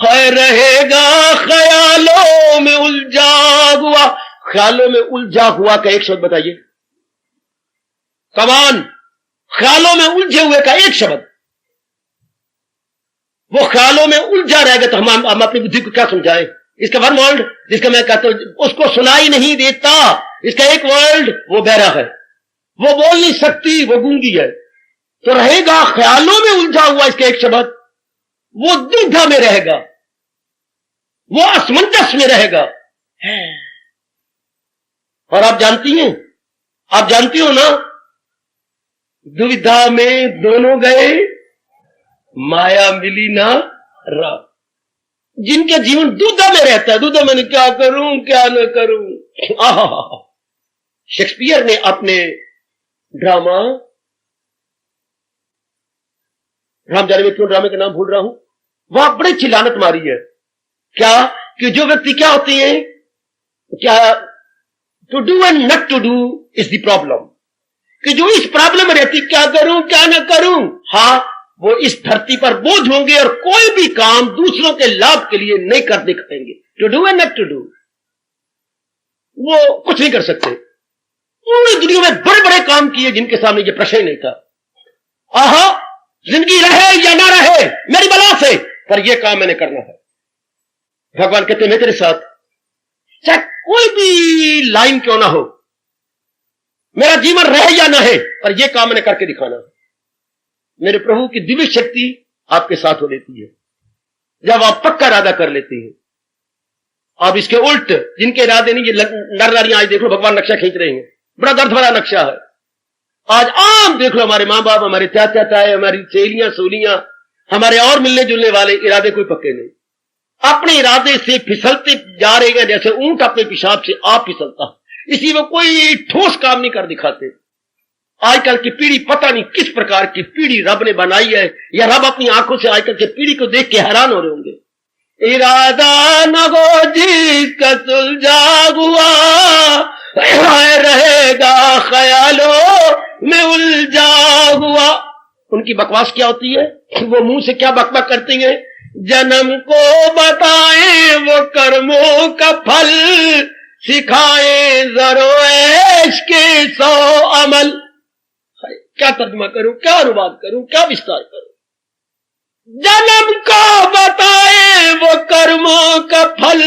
है रहेगा ख्यालों में उलझा हुआ। ख्यालों में उलझा हुआ का एक शब्द बताइए, कमान। ख्यालों में उलझे हुए का एक शब्द। वो ख्यालों में उलझा रहेगा तो हम अपनी बुद्धि को क्या समझाएं। इसका वन वर्ड जिसका मैं कहता हूं उसको सुनाई नहीं देता, इसका एक वर्ल्ड, वो बहरा है, वो बोल नहीं सकती, वो गूंगी है, तो रहेगा ख्यालों में उलझा हुआ इसका एक शब्द, वो दुविधा में रहेगा, वो असमंजस में रहेगा। और आप जानती हैं, आप जानती हो ना, दुविधा में दोनों गए, माया मिली ना रा। जिनके जीवन दुविधा में रहता है, दुविधा में क्या करूं क्या न करूं। शेक्सपियर ने अपने ड्रामा, राम जाने में क्यों ड्रामे का नाम भूल रहा हूं, वहां बड़ी चिल्लानत मारी है। क्या कि जो व्यक्ति क्या होते हैं, क्या to do and not to do is the problem, कि जो इस प्रॉब्लम में रहती क्या करूं क्या न करूं, हाँ वो इस धरती पर बोझ होंगे और कोई भी काम दूसरों के लाभ के लिए नहीं कर दिखाएंगे। To do and not to do, वो कुछ नहीं कर सकते। पूरी दुनिया में बड़े बड़े काम किए जिनके सामने ये प्रश्न ही नहीं था। आहा, जिंदगी रहे या ना रहे मेरी बला से, पर यह काम मैंने करना है। भगवान कहते मैं तेरे साथ, चाहे कोई भी लाइन क्यों ना हो, मेरा जीवन रहे या ना है, पर यह काम मैंने करके दिखाना है। मेरे प्रभु की दिव्य शक्ति आपके साथ हो लेती है जब आप पक्का इरादा कर लेते हैं। आप इसके उल्ट जिनके इरादे नहीं, ये नर नारियां, आज देख लो भगवान नक्शा खींच रहे हैं, बड़ा दर्द भरा नक्शा है। आज आम देख लो, हमारे मां बाप, हमारे चाचा ताए, हमारी सहेलियां सोलियां, हमारे और मिलने जुलने वाले, इरादे कोई पक्के नहीं, अपने इरादे से फिसलते जा रहे हैं, जैसे ऊंट अपने पेशाब से आप फिसलता, इसी में कोई ठोस काम नहीं कर दिखाते। आजकल की पीढ़ी पता नहीं किस प्रकार की पीढ़ी रब ने बनाई है, या रब अपनी आंखों से आजकल की पीढ़ी को देख के हैरान हो रहे होंगे। इरादा न हो जिसका सुलझा हुआ, रहेगा ख्यालों में उलझा हुआ। उनकी बकवास क्या होती है, वो मुंह से क्या बकबक करती है, जन्म को बताएं वो कर्मों का फल, सिखाए जरो ऐश के 100 अमल। क्या तर्जुमा करूं, क्या अनुवाद करूं, क्या विस्तार करूं। जन्म को बताए वो कर्मों का फल,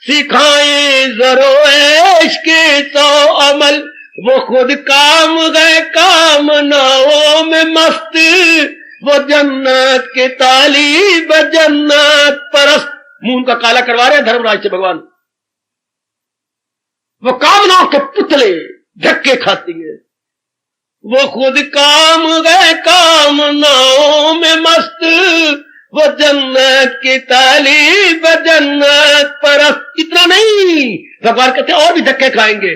सिखाए जरो ऐश के 100 अमल। वो खुद काम गए कामनाओं में मस्त, वो जन्नत के तालीब जन्नत परस्त। मुंह का काला करवा रहे हैं धर्मराज से भगवान। वो कामनाओं के पुतले धक्के खाती है, वो खुद काम गए कामनाओं में मस्त, वो जन्नत की तालीब जन्नत परस्त। इतना नहीं, भगवान कहते और भी धक्के खाएंगे।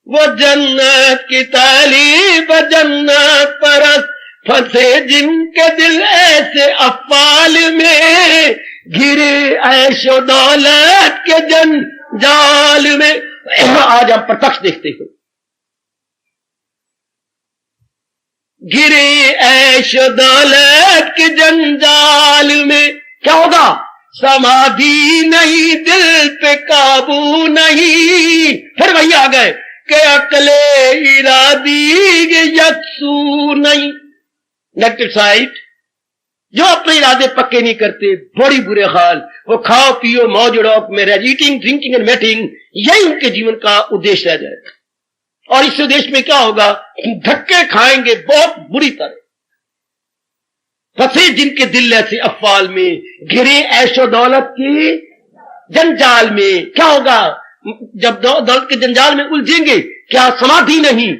वो जन्नत की तालीब जन्नत परस्त, फंसे जिनके दिल ऐसे अफाल में, घिरे ऐशो दौलत के जंजाल में। आज हम प्रत्यक्ष देखते हैं, गिरे ऐशो दौलत के जंजाल में। क्या होगा, समाधि नहीं, दिल पे काबू नहीं। फिर वही आ गए कि अकले इरादी यकसू नहीं। नेगेटिव साइड, जो अपने इरादे पक्के नहीं करते, बड़ी बुरे हाल। वो खाओ पियो मौज उड़ाओ में रह, ईटिंग ड्रिंकिंग एंड मेटिंग, यही उनके जीवन का उद्देश्य रह जाएगा। और इस उद्देश्य में क्या होगा, धक्के खाएंगे बहुत बुरी तरह। फंसे जिनके दिल ऐसे अफवाल में, घिरे ऐशो दौलत के जंजाल में। क्या होगा, जब दौलत के जंजाल में उलझेंगे, क्या समाधि नहीं,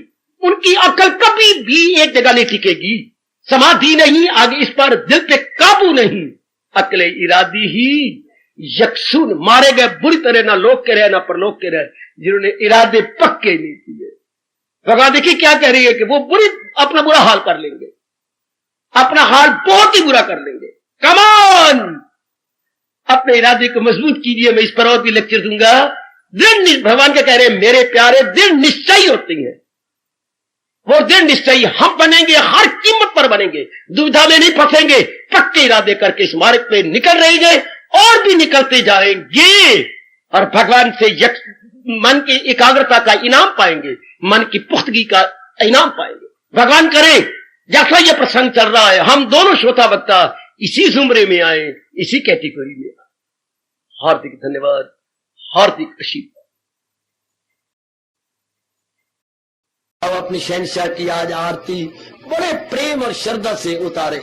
उनकी अकल कभी भी एक जगह नहीं टिकेगी। समाधि नहीं, आगे इस पर दिल पे काबू नहीं। अकले इरादी ही यकसून, मारे गए बुरी तरह, ना लोग के रहे ना परलोक के रहे, जिन्होंने इरादे पक्के नहीं किए। भगवान देखिए क्या कह रही है कि वो अपना बुरा हाल कर लेंगे, अपना हाल बहुत ही बुरा कर लेंगे। कमान, अपने इरादे को मजबूत कीजिए। मैं इस पर और भी लेक्चर दूंगा। दृढ़, भगवान क्या कह रहे हैं, मेरे प्यारे दृढ़ निश्चयी होती है। वो दृढ़ निश्चयी हम बनेंगे, हर कीमत पर बनेंगे, दुविधा में नहीं फंसेंगे, पक्के इरादे करके इस मार्ग पे निकल रहेंगे और भी निकलते जाएंगे, और भगवान से मन की एकाग्रता का इनाम पाएंगे, मन की पुख्तगी का इनाम पाएंगे। भगवान करे जैसा ये प्रसंग चल रहा है, हम दोनों श्रोता वक्ता इसी जुमरे में आए, इसी कैटेगरी में आए। हार्दिक धन्यवाद, हार्दिक आशीर्वाद। अब अपनी शहंशाह की आज आरती बड़े प्रेम और श्रद्धा से उतारे।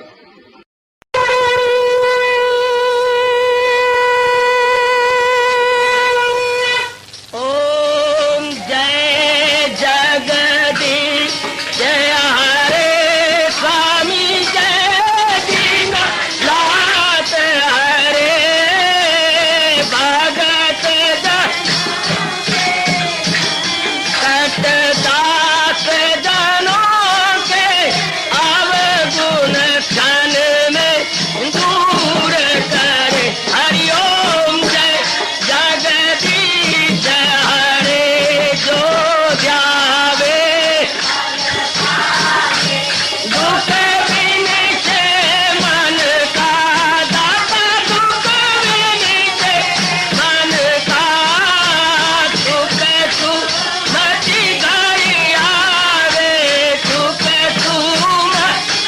ओम जय जगदीश जय हरे स्वामी जय दीना लात हरे भगत दास जनों के अवगुण क्षण में दूर करे। हरिओम जय जगदीश हरे जो ध्यावे दुख विनिचे मन का दाता दुख विनिचे मन का सुख सुमति घरी आवे सुख सुमति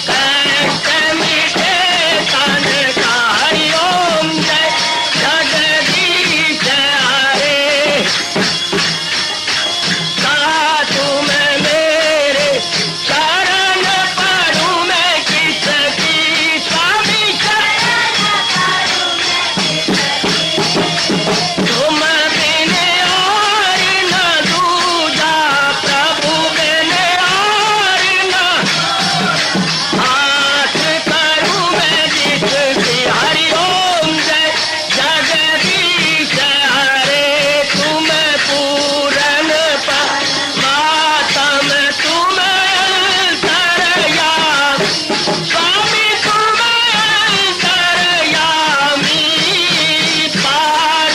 कष्ट मिटे तन का। हरिओम जय जगदीश हरे तुम मेरे शरण पड़ूं मैं किसकी स्वामी तुम बिन और न दूजा प्रभु बिन और न हाथ करूं मैं जिसकी। हरिओम जय जगदीश हरे तुम पूरन परमात्म तुम अंतर्यामी स्वामी तुम अंतर्यामी पार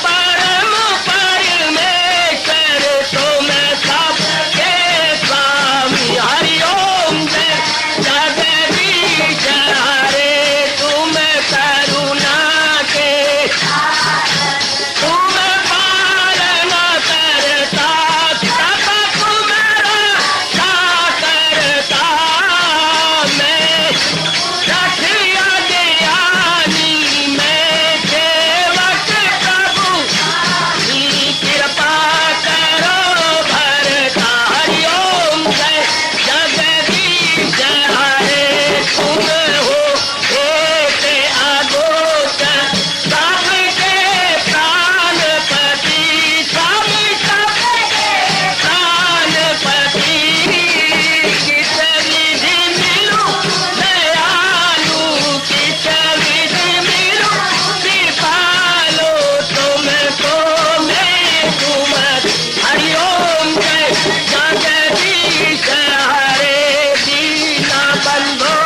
परम परमेश्वर तुम सबके स्वामी। हरिओम जय जगदीश हरे तुम करुणा के तुम पालना करता सब तुम रक्षा करता। मैं रखिया ज्ञानी मैं सेवक प्रभु की कृपा करो भरता। हरिओम जय जगदीश हरे तुम हो एक अगोचर सबके प्राणपति स्वामी सबके प्राणपति। किस विधि मिलूं दयालु किस विधि मिलूं कृपालु तुमको मैं सुमति। हरिओम जय जगदीश हरे दीना बंधो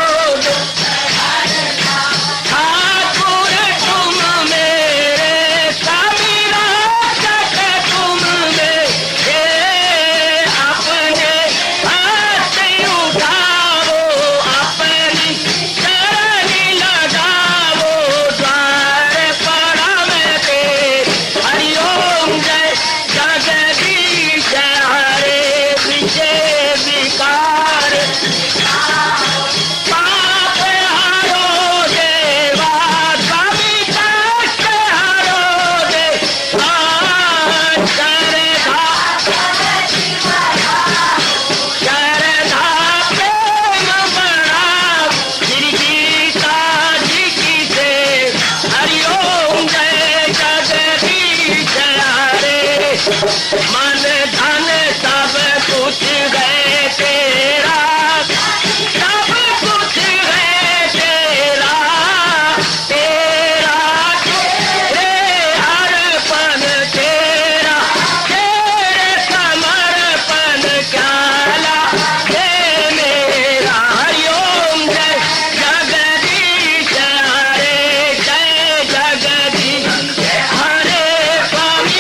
ठाकुर तुम मेरे स्वामी रक्षक तुम मेरे अपने हाथ उठाओ अपनी शरण लगाओ द्वार पड़ा मैं तेरे। हरिओम जय जगदीश हरे विजय विकार पाप हरो देवा स्वामी कष्ट हरो देवा श्रद्धा प्रेम बड़ा गिरगीता जी की से। हरिओम जय जगदीश हरे मन धन सब कुछ है तेरा सब कुछ है तेरा तेरा तेरे अर्पण तेरा तेरे समर्पण क्या हे मेरा। हरिओम जय जगदीश हरे जय जगदीश हरे स्वामी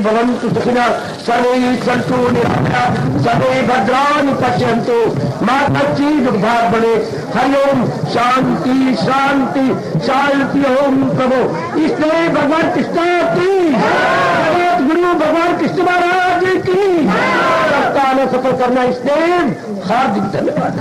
भवन्तु सुखिनः सर्वे सन्तु निरामयाः सर्वे भद्राणि पश्यन्तु मा कश्चित् दुर्भाग् भवेत्। हरि ओम शांति शांति शांति। ओम प्रभु इसलिए भगवान कृष्ण की जगत गुरु भगवान कृष्ण महाराज की सप्ताह में सफल करना इसलिए हार्दिक धन्यवाद।